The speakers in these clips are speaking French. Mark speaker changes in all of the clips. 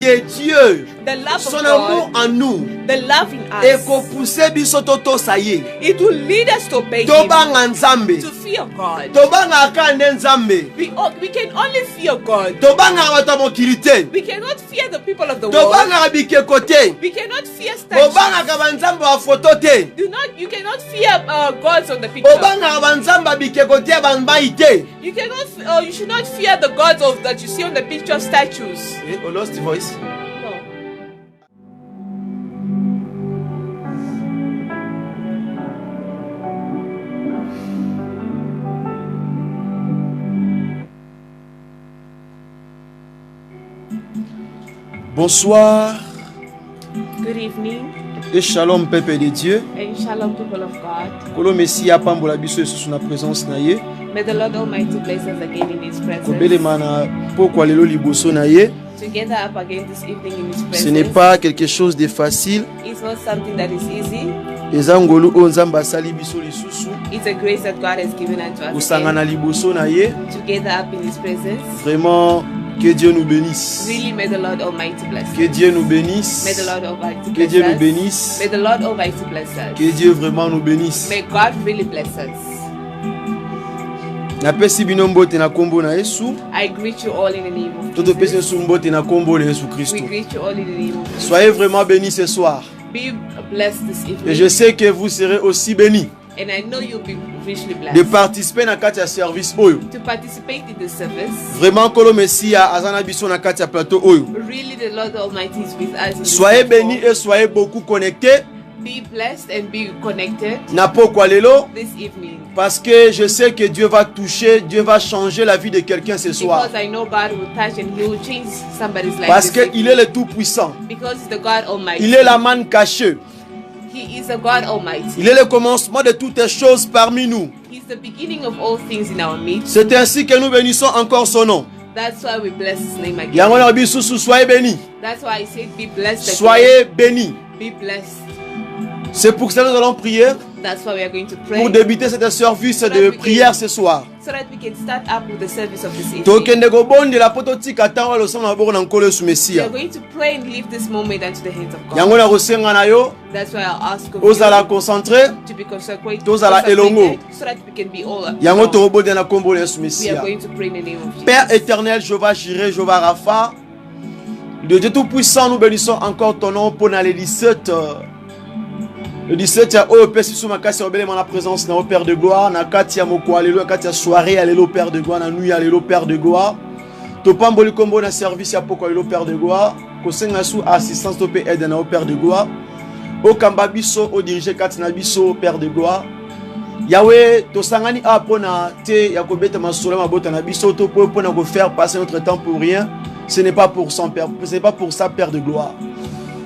Speaker 1: que Dieu,
Speaker 2: the love
Speaker 1: son
Speaker 2: of
Speaker 1: amour
Speaker 2: God,
Speaker 1: en nous,
Speaker 2: the love in
Speaker 1: et
Speaker 2: us,
Speaker 1: qu'on pousse biso toto saye.
Speaker 2: it will lead us to obey Him,
Speaker 1: Tobanga nzambe.
Speaker 2: to fear God.
Speaker 1: Tobanga akande nzambe.
Speaker 2: We can only fear God.
Speaker 1: Tobanga wata mokilite.
Speaker 2: We cannot fear the people of the world.
Speaker 1: Tobanga bikeko te.
Speaker 2: We cannot fear statues.
Speaker 1: Tobanga kabanzambe wa foto te.
Speaker 2: You cannot fear gods on the picture.
Speaker 1: Tobanga kabanzambe bikeko te banbai te.
Speaker 2: You should not fear the gods that you see on the picture statues.
Speaker 1: I lost the voice.
Speaker 2: No.
Speaker 1: Bonsoir
Speaker 2: Good evening
Speaker 1: et shalom peuple de Dieu.
Speaker 2: and shalom people of God.
Speaker 1: Kolo Messia pambola biso sous na présence na ye.
Speaker 2: May the Lord Almighty bless us again in His
Speaker 1: Kobele
Speaker 2: presence.
Speaker 1: mana pokwa lelo liboso na ye.
Speaker 2: Together up again this evening in His
Speaker 1: Ce n'est
Speaker 2: presence.
Speaker 1: pas quelque chose de facile.
Speaker 2: It's not something that is easy.
Speaker 1: Eza ngolu o nzamba asali biso lisusu.
Speaker 2: It's a grace that God has given unto us
Speaker 1: Kosangana
Speaker 2: again.
Speaker 1: liboso na ye.
Speaker 2: Together up in His presence.
Speaker 1: Vraiment que Dieu nous bénisse.
Speaker 2: Really, may the Lord Almighty bless
Speaker 1: Que
Speaker 2: us.
Speaker 1: Dieu nous bénisse.
Speaker 2: May the Lord Almighty
Speaker 1: Que
Speaker 2: bless
Speaker 1: Dieu nous
Speaker 2: us.
Speaker 1: bénisse.
Speaker 2: May the Lord Almighty bless us.
Speaker 1: Que Dieu vraiment nous bénisse.
Speaker 2: May God really bless us.
Speaker 1: Napesi bino mbote na kombo na Yesu.
Speaker 2: I greet you all in the name of
Speaker 1: Toto pesi
Speaker 2: Jesus.
Speaker 1: Yesu mbote na kombo na Yesu
Speaker 2: We
Speaker 1: Christ.
Speaker 2: greet you all in the name of Jesus.
Speaker 1: Soyez vraiment bénis ce soir.
Speaker 2: Be blessed this
Speaker 1: Et je
Speaker 2: evening.
Speaker 1: sais que vous serez aussi bénis
Speaker 2: And I know you'll be richly
Speaker 1: de
Speaker 2: blessed.
Speaker 1: participer na kati ya service oyo.
Speaker 2: To participate in the service.
Speaker 1: Vraiment kolo Messia azana biso na kati ya plateau oyo.
Speaker 2: Really, the Lord Almighty is with us. In this
Speaker 1: Soyez
Speaker 2: platform.
Speaker 1: bénis et soyez beaucoup connectés
Speaker 2: Be blessed and be connected
Speaker 1: na pokwa lelo
Speaker 2: this evening.
Speaker 1: parce que je sais que Dieu va toucher, Dieu va changer la vie de quelqu'un ce soir.
Speaker 2: Because I know God will touch and He will change somebody's life.
Speaker 1: Parce
Speaker 2: this evening.
Speaker 1: qu'il est le tout-puissant.
Speaker 2: Because He's the God Almighty.
Speaker 1: Il est la manne cachée.
Speaker 2: He is the God Almighty.
Speaker 1: Il est le commencement de toutes les choses parmi nous.
Speaker 2: He's the beginning of all things in our midst.
Speaker 1: C'est ainsi que nous bénissons encore son nom.
Speaker 2: That's why we bless His name again.
Speaker 1: Yango na biso soyez bénis.
Speaker 2: That's why I said be blessed again.
Speaker 1: Soyez bénis.
Speaker 2: Be blessed.
Speaker 1: C'est pour ça que nous allons prier
Speaker 2: That's why we are going to pray.
Speaker 1: pour débuter cette service de prière ce soir.
Speaker 2: So that we can start up with the service of this evening.
Speaker 1: Tokende kobonde la prototype tango lo soma boko na nkolo Yesu
Speaker 2: We are
Speaker 1: Messia.
Speaker 2: going to pray and leave this moment unto the hands of God.
Speaker 1: Yango na kosenga na yo
Speaker 2: That's why I'll ask of
Speaker 1: ozala
Speaker 2: you
Speaker 1: concentré.
Speaker 2: to be consecrated,
Speaker 1: Tozala elongo.
Speaker 2: so that we can be all up.
Speaker 1: Yango tobode na kombo la Yesu
Speaker 2: We are
Speaker 1: Messia.
Speaker 2: going to pray in the name of Jesus.
Speaker 1: Père éternel, Jéhovah Jireh, Jéhovah Rapha, de Dieu tout-puissant, nous bénissons encore ton nom pour le 17. Le 17, oh Père, si makasi obele la présence na Père de gloire, na kati ya moko alléluia, kati ya soirée alléluia Père de gloire, na nuit alléluia Père de gloire. To pamboli kombo na service ya poko alléluia Père de gloire, ko senga sous assistance to pe aide na Père de gloire. O kamba biso o diriger kati na biso Père de gloire. Yahweh, to sangani apona te ya kobeta masolo mabota na biso to po na ko faire passer notre temps pour rien. Ce n'est pas pour ça Père, ce n'est pas pour ça Père de gloire.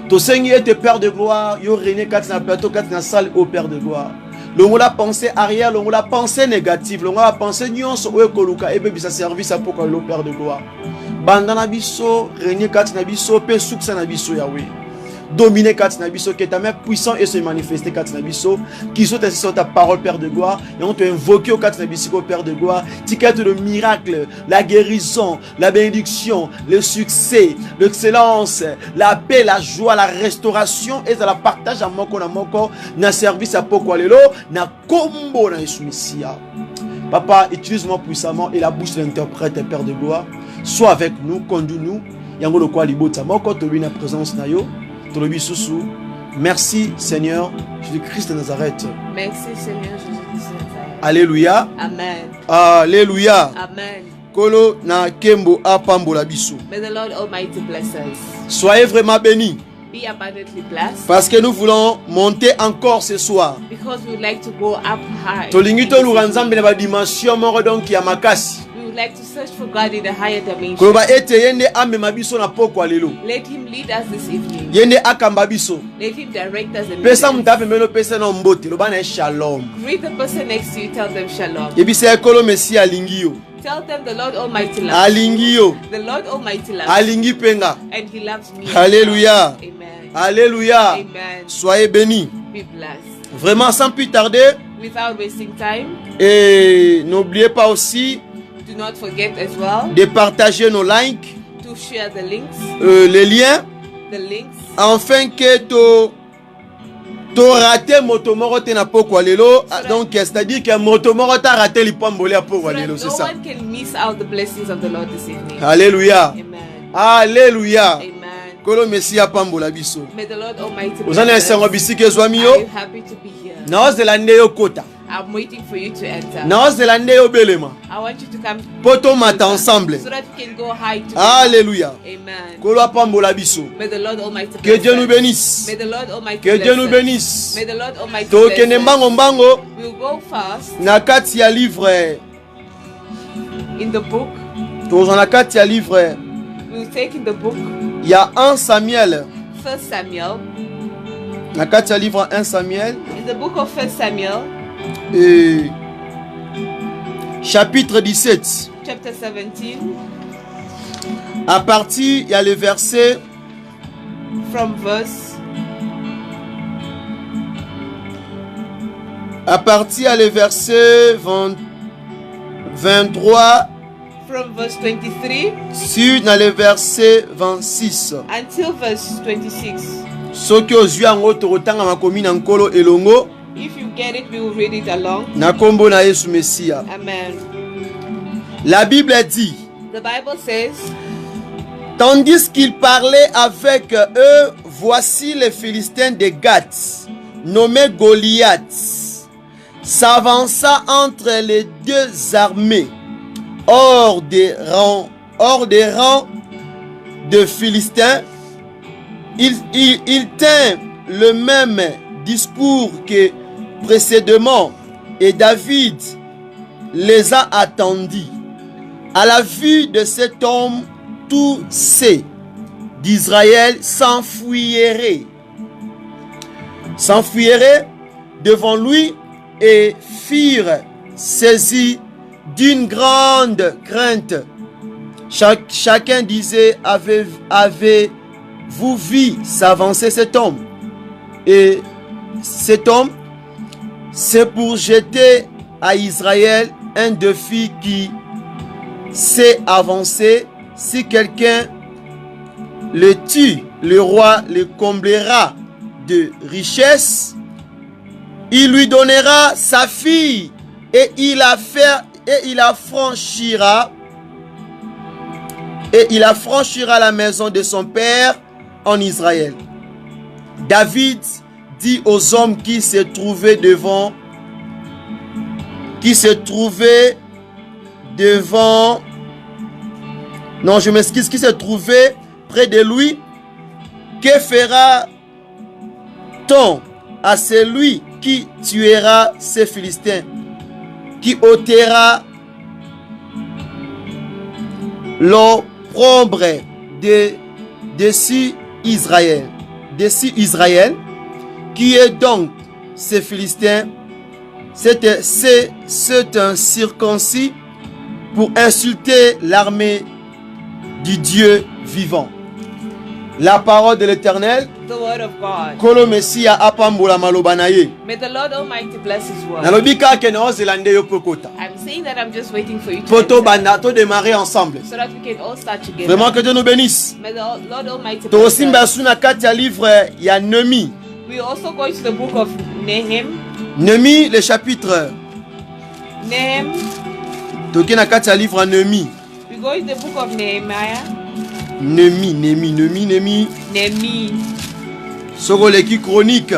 Speaker 1: To sengi était Père de gloire, yo régné katina plateau katina salle au Père de gloire. L'on a pensé arrière, l'on a pensé négative, l'on a pensé nyonso o ekoluka ebe bisa service apoko le Père de gloire. Bandana biso régné katina biso pe suksa na biso Yahweh. Dominer katina biso, que ta main puissante et se manifester katina biso, qui sont ainsi sur ta parole Père de gloire, et on te invoque au katina biso Père de gloire, ticket le miracle, la guérison, la bénédiction, le succès, l'excellence, la paix, la joie, la restauration et la partage à moko na service à poko lelo na kombo na Yesu Messia. Papa, utilise-moi puissamment et la bouche de l'interprète Père de gloire, sois avec nous, conduis-nous, yango le kwa libota moko to na présence na yo. Merci Seigneur Jésus-Christ de Nazareth.
Speaker 2: Merci Seigneur Jésus-Christ de Nazareth.
Speaker 1: Alléluia.
Speaker 2: Amen.
Speaker 1: Alléluia.
Speaker 2: Amen.
Speaker 1: Kolo na kembo apambola biso.
Speaker 2: May the Lord Almighty bless us.
Speaker 1: Soyez vraiment bénis.
Speaker 2: Be abundantly blessed.
Speaker 1: Parce que nous voulons monter encore ce soir.
Speaker 2: Because we would like to go up high.
Speaker 1: Tolingi to luranzambe na ba dimension moko donc ya makasi.
Speaker 2: We would like to search for God in a higher dimension.
Speaker 1: Koloba ete yende amema biso na poko lelo.
Speaker 2: Let Him lead us this evening.
Speaker 1: Yende akamba biso.
Speaker 2: Let Him direct us and lead
Speaker 1: Pesa
Speaker 2: us.
Speaker 1: mutape melo pesa na mbote loba na shalom.
Speaker 2: Greet the person next to you. Tell them shalom.
Speaker 1: Ebisa ekolo Messia alingi yo.
Speaker 2: Tell them the Lord Almighty loves
Speaker 1: Alingi yo.
Speaker 2: you. The Lord Almighty loves
Speaker 1: Alingi penga.
Speaker 2: you. And He loves me.
Speaker 1: Alléluia.
Speaker 2: Amen.
Speaker 1: Alléluia.
Speaker 2: Amen.
Speaker 1: Soyez bénis.
Speaker 2: Be blessed.
Speaker 1: Vraiment sans plus tarder.
Speaker 2: Without wasting time,
Speaker 1: Et n'oubliez pas aussi
Speaker 2: do not forget as well
Speaker 1: de partager nos likes,
Speaker 2: to to share the links,
Speaker 1: les liens, afin que tu raté motomoro te na poko lelo. Donc c'est-à-dire que motomoro ta raté lipambole a poko lelo, c'est ça.
Speaker 2: No one can miss out the blessings of the Lord this evening.
Speaker 1: Alléluia.
Speaker 2: Amen.
Speaker 1: Alléluia.
Speaker 2: Amen.
Speaker 1: Kolo Messia pambola biso.
Speaker 2: May the Lord Almighty
Speaker 1: Vous en êtes un bisike zwami yo.
Speaker 2: I'm happy to be here.
Speaker 1: Na zelande yo kota.
Speaker 2: I'm waiting for you to enter.
Speaker 1: Na zelande yo belema.
Speaker 2: I want you to come
Speaker 1: Poto mata ensemble.
Speaker 2: so that we can go high together.
Speaker 1: Alléluia.
Speaker 2: Amen.
Speaker 1: Kolo pambola biso.
Speaker 2: May the Lord Almighty
Speaker 1: Que Dieu nous bénisse.
Speaker 2: May the Lord Almighty
Speaker 1: Que Dieu nous
Speaker 2: bless us.
Speaker 1: bénisse.
Speaker 2: May the Lord Almighty
Speaker 1: To
Speaker 2: bless
Speaker 1: kene
Speaker 2: us.
Speaker 1: mbango mbango
Speaker 2: We'll go fast
Speaker 1: na kati ya livre.
Speaker 2: in the book.
Speaker 1: Tozo na kati ya livre.
Speaker 2: We'll take in the book
Speaker 1: Il y a 1 Samuel.
Speaker 2: 1 Samuel.
Speaker 1: Na kati ya livre 1 Samuel.
Speaker 2: In the book of 1 Samuel,
Speaker 1: Chapitre 17.
Speaker 2: chapter 17,
Speaker 1: À partir, il y a le verset
Speaker 2: from verse
Speaker 1: à partir, il y a le verset 23
Speaker 2: from verse 23
Speaker 1: sur dans le verset 26.
Speaker 2: until verse 26.
Speaker 1: Soki ozwi yango tokotanga makomi na nkolo elongo
Speaker 2: If you get it, we will read it along.
Speaker 1: na kombo na Yesu Mesia.
Speaker 2: Amen.
Speaker 1: La Bible dit,
Speaker 2: The Bible says,
Speaker 1: tandis qu'il parlait avec eux, voici les Philistins de Gath, nommé Goliath, s'avança entre les deux armées, hors des rangs de Philistins. Il tint le même discours que précédemment, et David les a attendus. À la vue de cet homme, tous ceux d'Israël s'enfuiraient devant lui et firent saisis d'une grande crainte. Chacun disait, avez-vous vu s'avancer cet homme? Et cet homme, c'est pour jeter à Israël un défi qui s'est avancé. Si quelqu'un le tue, le roi le comblera de richesses. Il lui donnera sa fille et il affranchira la maison de son père en Israël. David dit aux hommes qui se trouvaient qui se trouvaient près de lui, que fera-t-on à celui qui tuera ces Philistins, qui ôtera l'opprobre dessus Israël? Qui est donc ces Philistins? C'est un circoncis pour insulter l'armée du Dieu vivant. La parole de l'Éternel.
Speaker 2: the word of God.
Speaker 1: Kolo Messia apambola maloba na ye.
Speaker 2: May the Lord Almighty bless His word.
Speaker 1: Nalobi kaka na Zelande yo pokota.
Speaker 2: I'm saying that I'm just waiting for you to
Speaker 1: Poto
Speaker 2: enter,
Speaker 1: banda to démarrer ensemble.
Speaker 2: so that we can all start together.
Speaker 1: Vraiment que Dieu nous bénisse.
Speaker 2: May the Lord Almighty
Speaker 1: To
Speaker 2: bless
Speaker 1: simba
Speaker 2: us.
Speaker 1: suna kati ya livre ya Néhémie.
Speaker 2: We also go to the book of Nahum.
Speaker 1: Néhémie le chapitre.
Speaker 2: Nahum.
Speaker 1: Toki na kati ya livre ya Néhémie.
Speaker 2: We go to the book of Nehemiah.
Speaker 1: Néhémie.
Speaker 2: Nehemiah.
Speaker 1: Sogoleki chronique.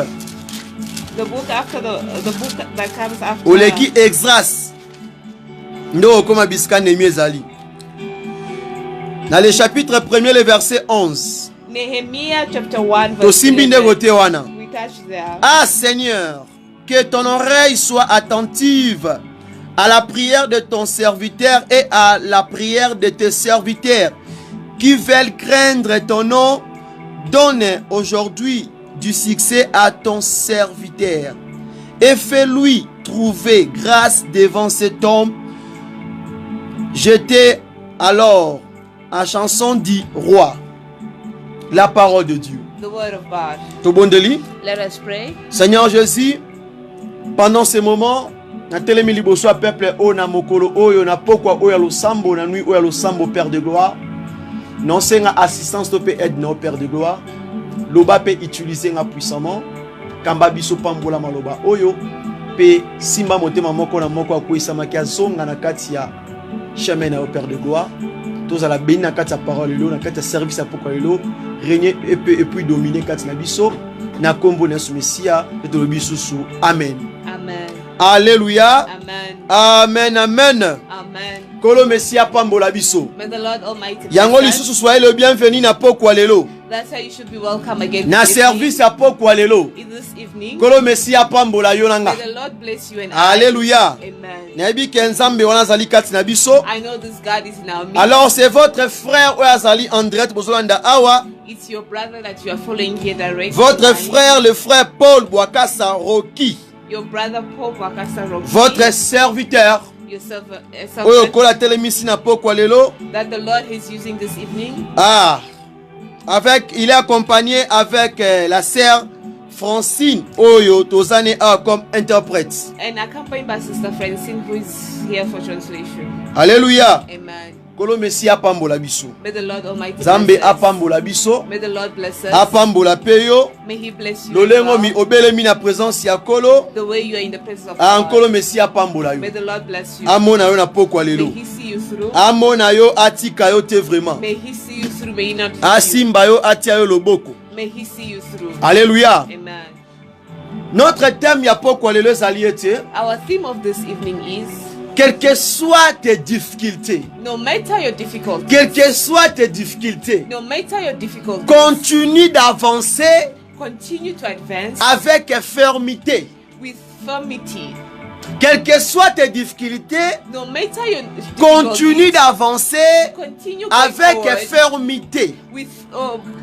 Speaker 2: The book after the book that comes after.
Speaker 1: Oleki Exras. Ndo koma biska Néhémie ezali. Dans le chapitre 1er le verset 11.
Speaker 2: Nehemiah chapter 1
Speaker 1: To
Speaker 2: verse
Speaker 1: simbi nde
Speaker 2: 11.
Speaker 1: gote wana.
Speaker 2: We touch there.
Speaker 1: Ah Seigneur, que ton oreille soit attentive à la prière de ton serviteur et à la prière de tes serviteurs qui veulent craindre ton nom. Donne aujourd'hui du succès à ton serviteur et fais-lui trouver grâce devant cet homme. J'étais alors en chanson dit roi. La parole de Dieu.
Speaker 2: The word of God.
Speaker 1: Tobondeli.
Speaker 2: Let us pray.
Speaker 1: Seigneur Jésus, pendant ces moments, na telemi liboso peuple o na mokolo oyo na pokwa oyo losambo na nuit oyo losambo Père de gloire. non c'est une assistance to peut aide non Père de gloire. Loba peut utiliser nga puissamment. Kamba biso pambola maloba oyo pe simba motema moko na moko akoisa makia zonga na kati ya chemin na Père de gloire. Tous à la béni na kati ya parole lo na kati ya service à poko lo régner et puis dominer kati na biso na kombo na Messia et to biso sou. Amen.
Speaker 2: Amen.
Speaker 1: Alléluia.
Speaker 2: Amen.
Speaker 1: Amen. Amen.
Speaker 2: Amen.
Speaker 1: Kolo Messia pambola biso.
Speaker 2: May the Lord Almighty
Speaker 1: Yango
Speaker 2: bless us.
Speaker 1: lisusu soyez le bienvenu na poko lelo.
Speaker 2: That's how you should be welcome again
Speaker 1: Na
Speaker 2: this
Speaker 1: service à poko lelo.
Speaker 2: this evening.
Speaker 1: Kolo Messia pambola yo nanga.
Speaker 2: May the Lord bless you and
Speaker 1: Alléluia.
Speaker 2: Amen.
Speaker 1: Nayebi ke nzambe wana zali kati na biso.
Speaker 2: I know this God is in our midst.
Speaker 1: Alors c'est votre frère ou azali André Bozolanda Awa.
Speaker 2: It's your brother that you are following here directly.
Speaker 1: Votre frère, le frère Paul Bouakassa Roki.
Speaker 2: Your brother Paul Wakasa Roki.
Speaker 1: Votre serviteur.
Speaker 2: Your
Speaker 1: Oyo
Speaker 2: servant
Speaker 1: kola telemisi na poko lelo.
Speaker 2: that the Lord is using this evening.
Speaker 1: Ah. Il est accompagné avec la sœur Francine Oyo Tozane A comme interprète.
Speaker 2: And accompanied by Sister Francine, who is here for translation.
Speaker 1: Alléluia.
Speaker 2: Amen.
Speaker 1: Kolo Messia apambola biso.
Speaker 2: May the Lord Almighty
Speaker 1: Zambe
Speaker 2: bless us.
Speaker 1: apambola biso.
Speaker 2: May the Lord bless us.
Speaker 1: Apambola peyo.
Speaker 2: May He bless you.
Speaker 1: Lolengo
Speaker 2: as
Speaker 1: mi
Speaker 2: well.
Speaker 1: obelemi na présence ya kolo.
Speaker 2: The way you are in the presence of
Speaker 1: Ankolo
Speaker 2: God.
Speaker 1: Messia apambola
Speaker 2: May
Speaker 1: yo.
Speaker 2: the Lord bless you.
Speaker 1: Amona yo na poko
Speaker 2: May
Speaker 1: lelo.
Speaker 2: He see you through.
Speaker 1: Amona yo atika yo te vraiment.
Speaker 2: May He see you through. May He not leave you.
Speaker 1: Asimba yo atia yo loboko.
Speaker 2: May He see you through.
Speaker 1: Alléluia.
Speaker 2: Amen.
Speaker 1: Notre thème ya poko lelo ezali ete
Speaker 2: Our theme of this evening is
Speaker 1: quelles que soient tes difficultés,
Speaker 2: no matter your difficulties,
Speaker 1: quelles que soient tes difficultés,
Speaker 2: no matter your difficulties,
Speaker 1: continue d'avancer
Speaker 2: continue to advance
Speaker 1: avec fermeté.
Speaker 2: with firmity.
Speaker 1: Quelles que soient tes difficultés,
Speaker 2: No matter your
Speaker 1: continue
Speaker 2: difficulties,
Speaker 1: d'avancer
Speaker 2: continue going
Speaker 1: avec
Speaker 2: forward
Speaker 1: fermeté.
Speaker 2: with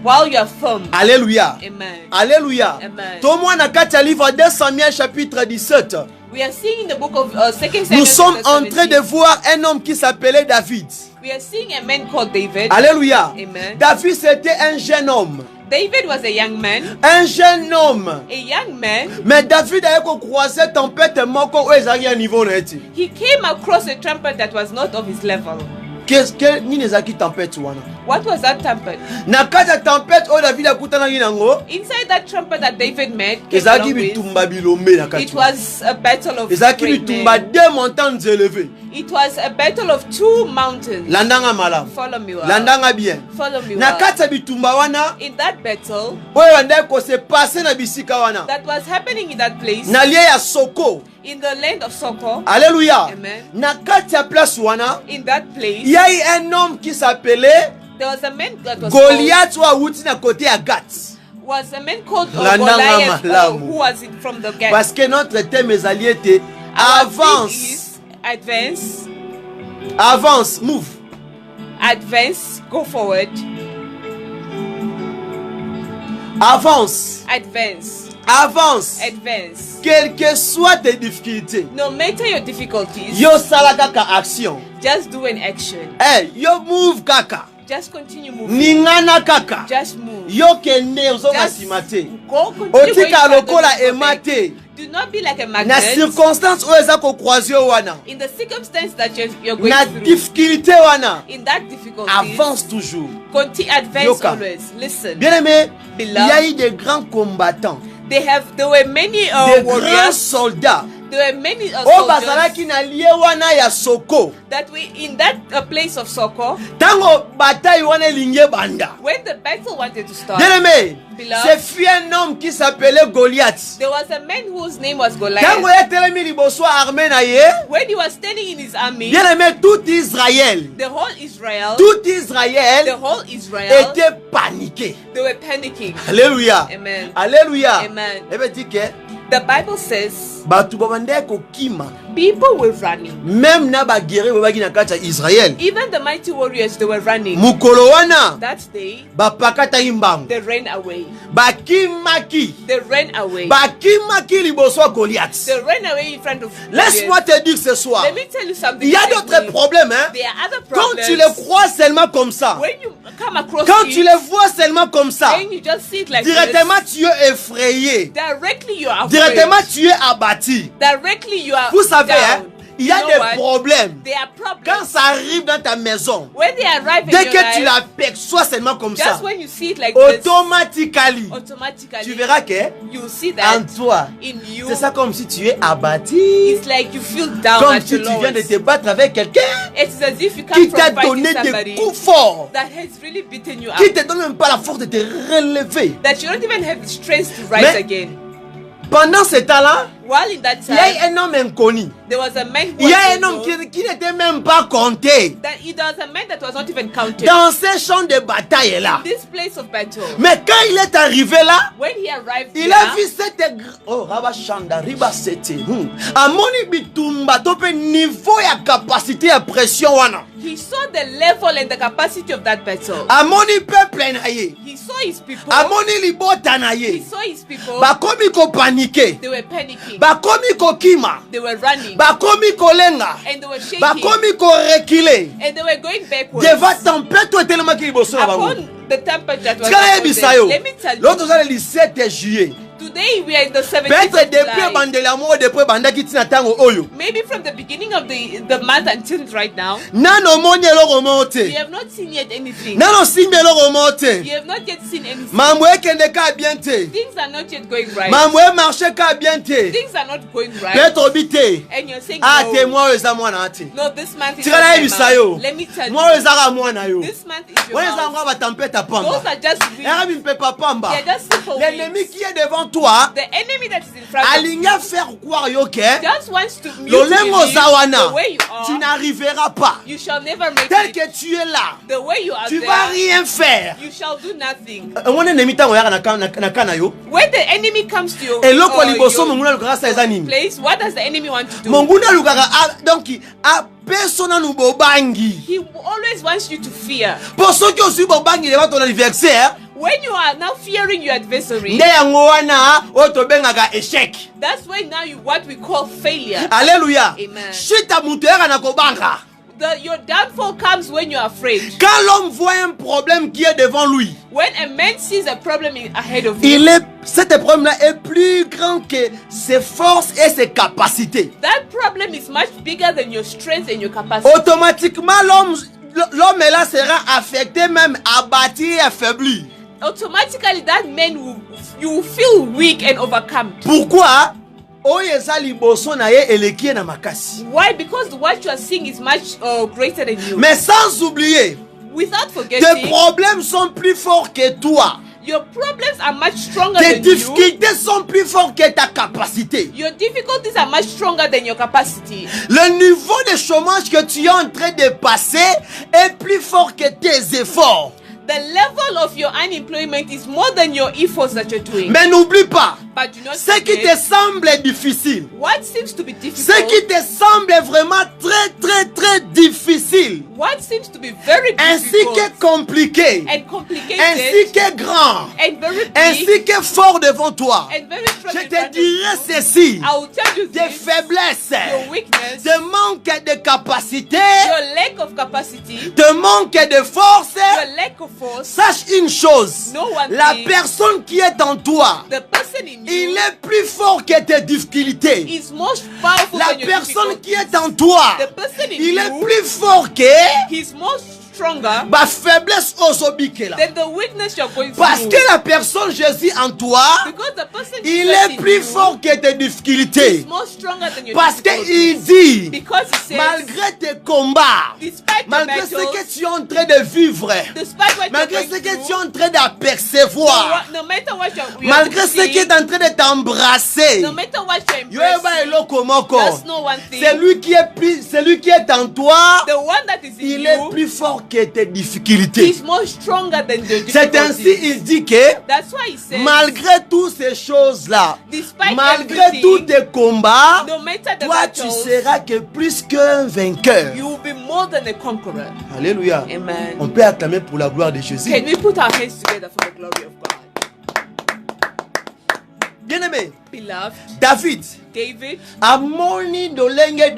Speaker 2: while you are firm.
Speaker 1: Alléluia.
Speaker 2: Amen.
Speaker 1: Alléluia.
Speaker 2: Amen.
Speaker 1: Tomo na kati ya livre 2 Samuel chapitre 17.
Speaker 2: We are seeing in the book of 2 Samuel.
Speaker 1: Nous sommes en
Speaker 2: chapter
Speaker 1: train de
Speaker 2: 17,
Speaker 1: voir un homme qui s'appelait David.
Speaker 2: we are seeing a man called David.
Speaker 1: Alléluia.
Speaker 2: Amen.
Speaker 1: David c'était un jeune homme.
Speaker 2: David was a young man.
Speaker 1: Un jeune homme.
Speaker 2: A young man.
Speaker 1: Mais David a croisé tempête moko où ezali un niveau na eti.
Speaker 2: He came across a trumpet that was not of his level.
Speaker 1: Qu'est-ce que ni nezaki tempête wana?
Speaker 2: What was that trumpet?
Speaker 1: Na kati ya tempête o David akutana nango.
Speaker 2: Inside that trumpet that David made, came
Speaker 1: Ezaki
Speaker 2: along with,
Speaker 1: bitumba bilombe na kati.
Speaker 2: it was a battle of
Speaker 1: Ezaki
Speaker 2: great
Speaker 1: bitumba
Speaker 2: men.
Speaker 1: deux montagnes élevées.
Speaker 2: It was a battle of two mountains.
Speaker 1: Landanga malamu.
Speaker 2: Follow me well.
Speaker 1: Landanga bien.
Speaker 2: Follow me
Speaker 1: Na
Speaker 2: well.
Speaker 1: kati ya bitumba wana
Speaker 2: In that battle
Speaker 1: oyo bandaki ko se passer na bisika wana.
Speaker 2: that was happening in that place,
Speaker 1: Na lie ya Soko.
Speaker 2: in the land of Soko,
Speaker 1: Alléluia.
Speaker 2: Amen.
Speaker 1: Na kati ya place wana,
Speaker 2: in that place,
Speaker 1: il y a eu un homme qui s'appelait
Speaker 2: there was a man that was
Speaker 1: Goliath ou awuti na côté ya Gath.
Speaker 2: was a man called
Speaker 1: Landanga
Speaker 2: Goliath,
Speaker 1: malamu.
Speaker 2: who was from the Gath.
Speaker 1: Parce que notre thème ezali ete
Speaker 2: Our theme
Speaker 1: avance,
Speaker 2: is advance,
Speaker 1: avance, move.
Speaker 2: advance, go forward,
Speaker 1: Avance,
Speaker 2: advance,
Speaker 1: avance.
Speaker 2: advance.
Speaker 1: Quelles que soient tes difficultés,
Speaker 2: No matter your difficulties,
Speaker 1: yo sala kaka action.
Speaker 2: just do an action.
Speaker 1: Hey, yo move kaka.
Speaker 2: Just continue moving.
Speaker 1: Ningana kaka.
Speaker 2: Just move.
Speaker 1: Yo kende ozo
Speaker 2: Just
Speaker 1: masima te.
Speaker 2: go continue going
Speaker 1: Otika
Speaker 2: further,
Speaker 1: lokola
Speaker 2: don't go
Speaker 1: ema
Speaker 2: back.
Speaker 1: te.
Speaker 2: Do not be like a
Speaker 1: Na
Speaker 2: magnet.
Speaker 1: circonstance oyo eza ko croiser wana.
Speaker 2: In the circumstance that you're going
Speaker 1: Na
Speaker 2: through,
Speaker 1: difficulté wana.
Speaker 2: in that difficulty,
Speaker 1: Avance toujours.
Speaker 2: continue, advance
Speaker 1: Yoka.
Speaker 2: always. Listen,
Speaker 1: Bien aimé, il y a
Speaker 2: Beloved.
Speaker 1: eu des grands combattants,
Speaker 2: there were many
Speaker 1: des grands
Speaker 2: warriors.
Speaker 1: soldats.
Speaker 2: There were many
Speaker 1: Oh
Speaker 2: soldiers
Speaker 1: bazalaki na lie wana ya Soko.
Speaker 2: that were in that place of Soko
Speaker 1: Tango bataille wana elingi banda.
Speaker 2: when the battle wanted to start.
Speaker 1: Bien aimé,
Speaker 2: Beloved.
Speaker 1: c'est fut un homme qui s'appelait Goliath.
Speaker 2: There was a man whose name was
Speaker 1: Tango
Speaker 2: Goliath.
Speaker 1: etelemi liboso armée na ye,
Speaker 2: When he was standing in his army,
Speaker 1: bien aimé, tout Israël,
Speaker 2: the whole Israel,
Speaker 1: tout Israël
Speaker 2: the whole Israel,
Speaker 1: était paniqué.
Speaker 2: they were panicking.
Speaker 1: Alléluia.
Speaker 2: Amen.
Speaker 1: Alléluia.
Speaker 2: Amen.
Speaker 1: Eh bien, dit que
Speaker 2: The Bible says
Speaker 1: batu babandaki kokima,
Speaker 2: people were running.
Speaker 1: même na baguerre babaki na kati ya Israël.
Speaker 2: Even the mighty warriors, they were running.
Speaker 1: Mukolo wana
Speaker 2: That day,
Speaker 1: bapakataki mbango,
Speaker 2: they ran away.
Speaker 1: bakimaki,
Speaker 2: They ran away.
Speaker 1: bakimaki liboso ya Goliath.
Speaker 2: They ran away in front of
Speaker 1: Laisse-moi
Speaker 2: Goliath.
Speaker 1: te dire ce soir,
Speaker 2: Let me tell you something.
Speaker 1: il y a
Speaker 2: this
Speaker 1: d'autres
Speaker 2: evening.
Speaker 1: problèmes, hein.
Speaker 2: There are other
Speaker 1: Quand
Speaker 2: problems.
Speaker 1: tu les crois seulement comme ça,
Speaker 2: When you come across
Speaker 1: quand
Speaker 2: it,
Speaker 1: tu les vois seulement comme ça,
Speaker 2: then you just see it like
Speaker 1: directement
Speaker 2: this.
Speaker 1: tu es effrayé,
Speaker 2: Directly you are afraid.
Speaker 1: directement tu es abattu.
Speaker 2: Directly you are
Speaker 1: Vous savez,
Speaker 2: down.
Speaker 1: hein, Il y a
Speaker 2: You know
Speaker 1: des
Speaker 2: what?
Speaker 1: problèmes.
Speaker 2: There are
Speaker 1: Quand
Speaker 2: problems.
Speaker 1: ça arrive dans ta maison,
Speaker 2: When they arrive in
Speaker 1: dès
Speaker 2: your
Speaker 1: que tu
Speaker 2: life,
Speaker 1: l'aperçois seulement comme ça,
Speaker 2: just when you see it like this,
Speaker 1: automatiquement,
Speaker 2: automatically,
Speaker 1: tu verras que
Speaker 2: you see
Speaker 1: en
Speaker 2: that
Speaker 1: toi,
Speaker 2: in you.
Speaker 1: c'est ça comme si tu es abattu.
Speaker 2: It's like you feel down
Speaker 1: Comme
Speaker 2: at
Speaker 1: si
Speaker 2: your
Speaker 1: tu viens de
Speaker 2: lowest.
Speaker 1: te battre avec quelqu'un
Speaker 2: It's as if you
Speaker 1: qui
Speaker 2: come
Speaker 1: t'a
Speaker 2: from fighting
Speaker 1: donné
Speaker 2: somebody
Speaker 1: des coups forts,
Speaker 2: that has really beaten you up,
Speaker 1: qui te donne même pas la force de te relever.
Speaker 2: that you don't even have the strength to rise
Speaker 1: Mais-
Speaker 2: again.
Speaker 1: Pendant ce temps-là,
Speaker 2: While in that
Speaker 1: il y a
Speaker 2: time,
Speaker 1: un homme inconnu.
Speaker 2: there was a man who
Speaker 1: Il y a
Speaker 2: was
Speaker 1: un homme
Speaker 2: unknown,
Speaker 1: qui n'était même pas compté
Speaker 2: there was a man that was not even counted.
Speaker 1: dans ces champs de bataille là.
Speaker 2: This place of battle.
Speaker 1: Mais quand il est arrivé là,
Speaker 2: When he arrived
Speaker 1: il
Speaker 2: here,
Speaker 1: a vu cette oh Raba Shanda Riba Sete. Amoni bitumba tope niveau ya capacité ya pression wana.
Speaker 2: he saw the level and the capacity of that battle.
Speaker 1: Amoni peuple na ye.
Speaker 2: He saw his people.
Speaker 1: Amoni libota na
Speaker 2: He
Speaker 1: ye.
Speaker 2: saw his people.
Speaker 1: Bakomi ko panike.
Speaker 2: They were panicking.
Speaker 1: Bakomi ko kima.
Speaker 2: They were running.
Speaker 1: Bakomi ko lenga.
Speaker 2: And they were shaking.
Speaker 1: Bakomi ko reculer.
Speaker 2: And they were going backwards.
Speaker 1: Devant tempête ou tellement qu'il bosse na bango.
Speaker 2: Upon the temperature that was
Speaker 1: Tika
Speaker 2: upon
Speaker 1: yebisa
Speaker 2: them.
Speaker 1: yo.
Speaker 2: Let me tell you.
Speaker 1: L'autre jour le 17 juillet.
Speaker 2: Today we are in the 17th
Speaker 1: Peut-être
Speaker 2: of
Speaker 1: depuis
Speaker 2: July.
Speaker 1: bandela mo depuis bandaki tina tango oyo.
Speaker 2: Maybe from the beginning of the month until right now,
Speaker 1: Nano moni eloko
Speaker 2: you
Speaker 1: monte.
Speaker 2: have not seen yet anything.
Speaker 1: Nano simbi eloko monte.
Speaker 2: You have not yet seen anything.
Speaker 1: Mambo ekende ka bien te.
Speaker 2: Things are not yet going right.
Speaker 1: Mambo e marché ka bien te.
Speaker 2: Things are not going right.
Speaker 1: Peut-être obité.
Speaker 2: And you're saying,
Speaker 1: Ah
Speaker 2: no,
Speaker 1: te moi eza mwana ate.
Speaker 2: no, this month is
Speaker 1: Tika
Speaker 2: not
Speaker 1: na
Speaker 2: my
Speaker 1: yebisa yo.
Speaker 2: month. Let me tell
Speaker 1: Moi
Speaker 2: you,
Speaker 1: eza ka mwana yo.
Speaker 2: this month is your
Speaker 1: Moi eza
Speaker 2: month.
Speaker 1: ngwa ba tempête à pamba.
Speaker 2: Those are just winds.
Speaker 1: Era mi mpe pa pamba.
Speaker 2: They are just simple
Speaker 1: L'ennemi
Speaker 2: winds.
Speaker 1: qui est devant toi,
Speaker 2: The enemy that is in front of you
Speaker 1: alinga faire croire yo que
Speaker 2: just wants to mute
Speaker 1: lolengo
Speaker 2: you
Speaker 1: zawana,
Speaker 2: the way you
Speaker 1: tu
Speaker 2: are.
Speaker 1: n'arriveras pas.
Speaker 2: You shall never make
Speaker 1: Tel
Speaker 2: it.
Speaker 1: que tu es là,
Speaker 2: The way you are
Speaker 1: tu
Speaker 2: there,
Speaker 1: vas rien faire.
Speaker 2: you shall do nothing.
Speaker 1: On ennemi tango yaka na kana yo.
Speaker 2: When the enemy comes to you,
Speaker 1: Eloko liboso monguna lukaka sa eza nini?
Speaker 2: place, what does the enemy want to do?
Speaker 1: Monguna lukaka donc a persona nu bobangi.
Speaker 2: He always wants you to fear.
Speaker 1: Pour ceux qui ont su bobangi devant ton anniversaire,
Speaker 2: When you are now fearing your adversary,
Speaker 1: nde yango wana otobengaka échec.
Speaker 2: that's why now you what we call failure.
Speaker 1: Alléluia.
Speaker 2: Amen.
Speaker 1: Shita mutu yaka na kobanga.
Speaker 2: Your downfall comes when you are afraid.
Speaker 1: Quand l'homme voit un problème qui est devant lui,
Speaker 2: When a man sees a problem ahead of him,
Speaker 1: cet problème-là est plus grand que ses forces et ses capacités.
Speaker 2: that problem is much bigger than your strength and your capacity.
Speaker 1: Automatiquement, l'homme là sera affecté, même abattu et affaibli.
Speaker 2: Automatically, that man you will feel weak and overcome.
Speaker 1: Pourquoi? Oyo eza liboso na ye eleki na makasi.
Speaker 2: Why? Because what you are seeing is much greater than you.
Speaker 1: Mais sans oublier,
Speaker 2: Without
Speaker 1: tes
Speaker 2: forgetting,
Speaker 1: problèmes sont plus forts que toi.
Speaker 2: your problems are much stronger
Speaker 1: Tes
Speaker 2: than you.
Speaker 1: difficultés sont plus fortes que ta capacité.
Speaker 2: Your difficulties are much stronger than your capacity.
Speaker 1: Le niveau de chômage que tu es en train de passer est plus fort que tes efforts.
Speaker 2: The level of your unemployment is more than your efforts that you're doing.
Speaker 1: Mais n'oublie pas,
Speaker 2: But do not
Speaker 1: ce qui te
Speaker 2: forget,
Speaker 1: semble difficile,
Speaker 2: what seems to be
Speaker 1: ce
Speaker 2: difficult,
Speaker 1: qui te semble vraiment très difficile,
Speaker 2: what seems to be very
Speaker 1: ainsi
Speaker 2: difficult
Speaker 1: que compliqué,
Speaker 2: and complicated
Speaker 1: ainsi que grand,
Speaker 2: and very big
Speaker 1: ainsi que fort devant toi,
Speaker 2: and very strong
Speaker 1: je
Speaker 2: in
Speaker 1: te
Speaker 2: front of
Speaker 1: dirai
Speaker 2: you,
Speaker 1: ceci,
Speaker 2: I will tell you
Speaker 1: des
Speaker 2: this,
Speaker 1: faiblesses,
Speaker 2: your weakness,
Speaker 1: de manque de capacité,
Speaker 2: your lack of capacity,
Speaker 1: de manque de force.
Speaker 2: your lack of force.
Speaker 1: Sache une chose,
Speaker 2: No one
Speaker 1: la
Speaker 2: thing.
Speaker 1: personne qui est en toi,
Speaker 2: The person in
Speaker 1: il
Speaker 2: you
Speaker 1: est plus fort que tes difficultés.
Speaker 2: is most powerful
Speaker 1: La
Speaker 2: than your
Speaker 1: personne
Speaker 2: difficulties.
Speaker 1: qui est en toi,
Speaker 2: The person in
Speaker 1: il est
Speaker 2: you,
Speaker 1: plus fort que
Speaker 2: he's more stronger
Speaker 1: ma faiblesse osobikela.
Speaker 2: than the weakness you're going
Speaker 1: Parce
Speaker 2: through.
Speaker 1: que la personne Jésus en toi,
Speaker 2: Because the person
Speaker 1: il
Speaker 2: Jesus
Speaker 1: est
Speaker 2: in
Speaker 1: plus
Speaker 2: you
Speaker 1: fort que tes difficultés.
Speaker 2: is more stronger than your
Speaker 1: Parce
Speaker 2: difficulties.
Speaker 1: qu'il dit,
Speaker 2: Because he says,
Speaker 1: malgré tes combats,
Speaker 2: despite the
Speaker 1: malgré ce
Speaker 2: battles,
Speaker 1: que tu es en train de vivre,
Speaker 2: despite what
Speaker 1: malgré
Speaker 2: you're
Speaker 1: ce que
Speaker 2: going
Speaker 1: tu es
Speaker 2: through,
Speaker 1: en train d'apercevoir,
Speaker 2: no matter what you're
Speaker 1: malgré ce qui est en train de t'embrasser,
Speaker 2: no matter what you're
Speaker 1: Yoeba
Speaker 2: embracing,
Speaker 1: eloko moko.
Speaker 2: just know one thing.
Speaker 1: Celui qui est en toi,
Speaker 2: The one that is in
Speaker 1: il est
Speaker 2: you
Speaker 1: plus fort que tes difficultés.
Speaker 2: is more stronger than the
Speaker 1: C'est ainsi
Speaker 2: difficulties.
Speaker 1: il dit que
Speaker 2: That's why he says,
Speaker 1: malgré toutes ces choses-là,
Speaker 2: despite
Speaker 1: malgré
Speaker 2: everything,
Speaker 1: tous tes combats,
Speaker 2: no matter the
Speaker 1: toi tu
Speaker 2: battles,
Speaker 1: seras que plus qu'un vainqueur.
Speaker 2: you will be more than a conqueror.
Speaker 1: Alléluia.
Speaker 2: Amen.
Speaker 1: On peut acclamer pour la gloire de Jésus.
Speaker 2: Can we put our hands together for the glory of God?
Speaker 1: Bien-aimé,
Speaker 2: Beloved,
Speaker 1: David,
Speaker 2: David,
Speaker 1: amoni lolenge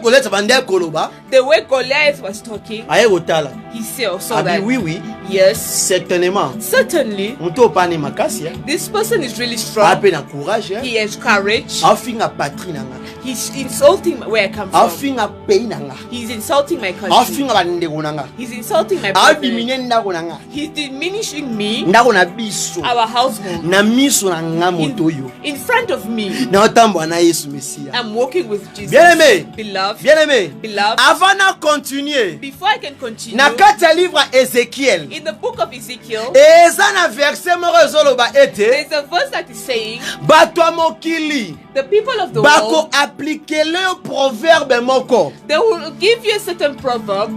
Speaker 1: Goliath bande koloba
Speaker 2: the way Goliath was talking,
Speaker 1: aye otala
Speaker 2: he saw
Speaker 1: abi
Speaker 2: that.
Speaker 1: oui
Speaker 2: Yes,
Speaker 1: certainement
Speaker 2: certainly,
Speaker 1: muto pani makasi
Speaker 2: this person is really strong.
Speaker 1: ape na courage
Speaker 2: He has courage.
Speaker 1: afinga patrie nanga
Speaker 2: He's insulting where I come from.
Speaker 1: afinga pays nanga
Speaker 2: He's insulting my country.
Speaker 1: afinga bandeko nanga
Speaker 2: He's insulting my brother.
Speaker 1: adimine ndako nanga
Speaker 2: He's diminishing me,
Speaker 1: ndako na biso
Speaker 2: our household,
Speaker 1: na miso na nga moto oyo
Speaker 2: in front of me.
Speaker 1: na otambwa na Yesu Mesia.
Speaker 2: I'm walking with Jesus.
Speaker 1: Bien-aimé,
Speaker 2: Beloved,
Speaker 1: bien-aimé,
Speaker 2: beloved,
Speaker 1: avant na continuer
Speaker 2: before I can continue,
Speaker 1: na kati ya livre ya Ezekiel
Speaker 2: in the book of Ezekiel,
Speaker 1: eza na verset moko ezoloba ete
Speaker 2: there's a verse that is saying,
Speaker 1: bato ya mokili
Speaker 2: the people of the
Speaker 1: bako
Speaker 2: world,
Speaker 1: aplikele yo proverbe moko
Speaker 2: they will give you a certain proverb.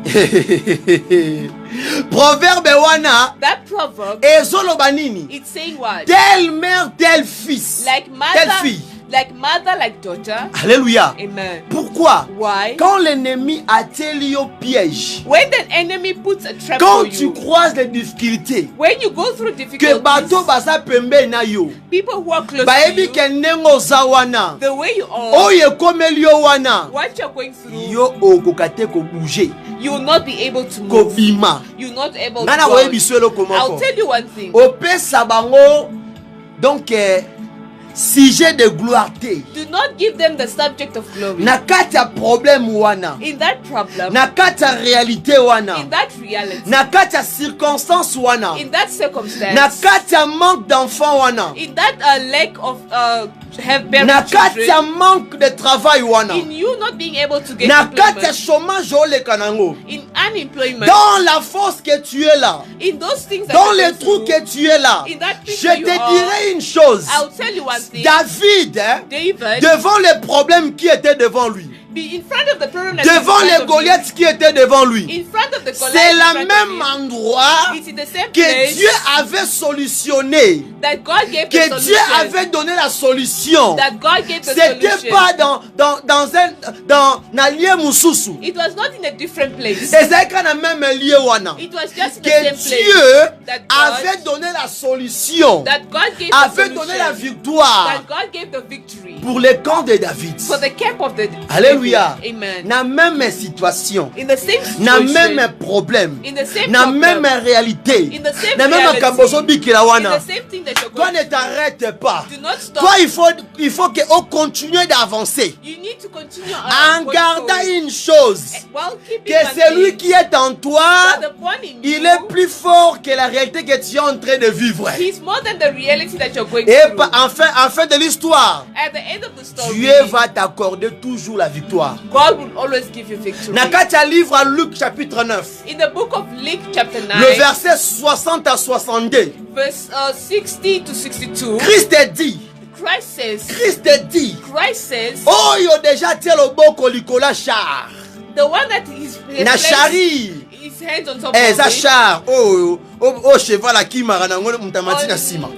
Speaker 1: proverbe wana
Speaker 2: That proverb,
Speaker 1: ezoloba nini?
Speaker 2: it's saying what?
Speaker 1: Telle mère, tel fils,
Speaker 2: Like
Speaker 1: telle
Speaker 2: mother,
Speaker 1: fille.
Speaker 2: like mother, like daughter.
Speaker 1: Alléluia.
Speaker 2: Amen.
Speaker 1: Pourquoi?
Speaker 2: Why?
Speaker 1: Quand l'ennemi attelle yo piège,
Speaker 2: When the enemy puts a trap
Speaker 1: quand
Speaker 2: for
Speaker 1: tu
Speaker 2: you,
Speaker 1: croises les difficultés,
Speaker 2: when you go through
Speaker 1: que
Speaker 2: difficulties,
Speaker 1: bato baza pembe na yo,
Speaker 2: people who are close to
Speaker 1: bayebi
Speaker 2: you,
Speaker 1: ke ndenge oza wana,
Speaker 2: the way you are,
Speaker 1: oyo ekomeli yo wana,
Speaker 2: what you're going through,
Speaker 1: yo okoka te kobouge,
Speaker 2: you will not be able to move.
Speaker 1: kobima.
Speaker 2: You're not able to
Speaker 1: Nga na
Speaker 2: go
Speaker 1: koyebi
Speaker 2: out.
Speaker 1: so eloko
Speaker 2: I'll
Speaker 1: moko.
Speaker 2: tell you one thing.
Speaker 1: Opesa bango donc sujet de gloire te.
Speaker 2: Do not give them the subject of glory.
Speaker 1: Na kati ya problème wana,
Speaker 2: In that problem,
Speaker 1: na kati ya réalité wana,
Speaker 2: in that reality,
Speaker 1: na kati ya circonstance wana,
Speaker 2: in that circumstance,
Speaker 1: na kati ya manque d'enfant wana,
Speaker 2: in that lack of bearing
Speaker 1: na kati ya
Speaker 2: children,
Speaker 1: manque de travail wana,
Speaker 2: in you not being able to get
Speaker 1: na kati ya
Speaker 2: employment,
Speaker 1: chômage oleka nango,
Speaker 2: in unemployment,
Speaker 1: dans la force que tu es là,
Speaker 2: in those things that
Speaker 1: dans
Speaker 2: you're
Speaker 1: les
Speaker 2: going
Speaker 1: trous
Speaker 2: through,
Speaker 1: que tu es là,
Speaker 2: in that
Speaker 1: je
Speaker 2: picture
Speaker 1: te
Speaker 2: you are,
Speaker 1: dirai une chose.
Speaker 2: I'll tell you one thing.
Speaker 1: David, hein,
Speaker 2: David,
Speaker 1: devant les problèmes qui étaient devant lui,
Speaker 2: be in front of the problem that
Speaker 1: devant
Speaker 2: is in
Speaker 1: les
Speaker 2: front of
Speaker 1: Goliaths qui étaient devant lui,
Speaker 2: you, in front of the Goliath
Speaker 1: c'est
Speaker 2: in
Speaker 1: la
Speaker 2: front of
Speaker 1: même
Speaker 2: you,
Speaker 1: endroit
Speaker 2: it's in the same
Speaker 1: que
Speaker 2: place
Speaker 1: Dieu avait solutionné,
Speaker 2: that God gave the
Speaker 1: que Dieu
Speaker 2: solution,
Speaker 1: avait donné la solution.
Speaker 2: that God gave the
Speaker 1: C'était
Speaker 2: solution.
Speaker 1: pas dans un lieu mususu.
Speaker 2: It was not in a different place.
Speaker 1: Ezalaki na même lieu wana.
Speaker 2: It was just in the
Speaker 1: Que
Speaker 2: same place
Speaker 1: Dieu
Speaker 2: that God,
Speaker 1: avait donné la solution,
Speaker 2: that God gave the
Speaker 1: avait donné la
Speaker 2: solution,
Speaker 1: victoire
Speaker 2: that God gave the victory
Speaker 1: pour le camp de David.
Speaker 2: for the camp of the
Speaker 1: Alléluia.
Speaker 2: David. Amen.
Speaker 1: Na même situation,
Speaker 2: In the same
Speaker 1: na
Speaker 2: situation,
Speaker 1: même problème,
Speaker 2: in the same
Speaker 1: na
Speaker 2: problem,
Speaker 1: même réalité,
Speaker 2: in the same
Speaker 1: na même
Speaker 2: reality,
Speaker 1: makambo bikila
Speaker 2: in
Speaker 1: wana.
Speaker 2: the same thing that you're
Speaker 1: Toi
Speaker 2: going
Speaker 1: ne
Speaker 2: through.
Speaker 1: t'arrête pas.
Speaker 2: Do not stop.
Speaker 1: Toi il faut que on continue d'avancer
Speaker 2: You need to continue
Speaker 1: en
Speaker 2: going
Speaker 1: gardant
Speaker 2: forward.
Speaker 1: une chose,
Speaker 2: While keeping
Speaker 1: que
Speaker 2: one
Speaker 1: celui
Speaker 2: thing,
Speaker 1: qui est en toi,
Speaker 2: that the one in
Speaker 1: il
Speaker 2: you,
Speaker 1: est plus fort que la réalité que tu es en train de vivre.
Speaker 2: he's more than the reality that you're going
Speaker 1: Et
Speaker 2: through.
Speaker 1: en fin de l'histoire,
Speaker 2: At the end of the story,
Speaker 1: Dieu va t'accorder toujours la victoire.
Speaker 2: God will always give you victory.
Speaker 1: Na kati ya livre à Luc chapitre 9,
Speaker 2: In the book of Luke chapter 9,
Speaker 1: le verset 60 à 62,
Speaker 2: verse 60 to 62,
Speaker 1: Christ dit,
Speaker 2: Christ says,
Speaker 1: oyo déjà tie loboko likola char,
Speaker 2: the one that is
Speaker 1: na chari,
Speaker 2: his hands on top
Speaker 1: eza
Speaker 2: of it,
Speaker 1: char, o cheval akimaka nango mutamati na sima.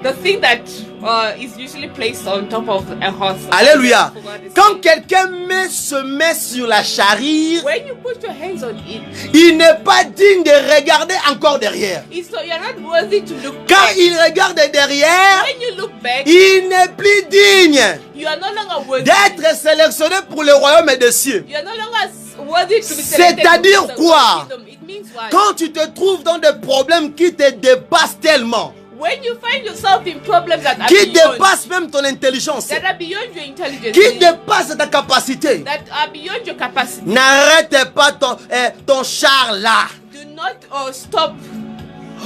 Speaker 2: the thing that is usually placed on top of a horse.
Speaker 1: Alléluia. Quand quelqu'un se met sur la charrue,
Speaker 2: When you put your hands on it,
Speaker 1: il n'est pas digne de regarder encore derrière.
Speaker 2: you're not worthy to look
Speaker 1: Quand
Speaker 2: back.
Speaker 1: il regarde derrière,
Speaker 2: When you look back,
Speaker 1: il n'est plus digne
Speaker 2: you are no longer worthy.
Speaker 1: d'être sélectionné pour le royaume des cieux.
Speaker 2: You are no longer worthy to be selected
Speaker 1: C'est-à-dire
Speaker 2: for the
Speaker 1: quoi?
Speaker 2: kingdom. It means what?
Speaker 1: Quand tu te trouves dans des problèmes qui te dépassent tellement,
Speaker 2: When you find yourself in problems that are
Speaker 1: qui
Speaker 2: beyond,
Speaker 1: dépassent même ton intelligence,
Speaker 2: that are beyond your intelligence,
Speaker 1: qui dépassent ta capacité,
Speaker 2: that are beyond your capacity,
Speaker 1: n'arrête pas ton char là.
Speaker 2: do not stop.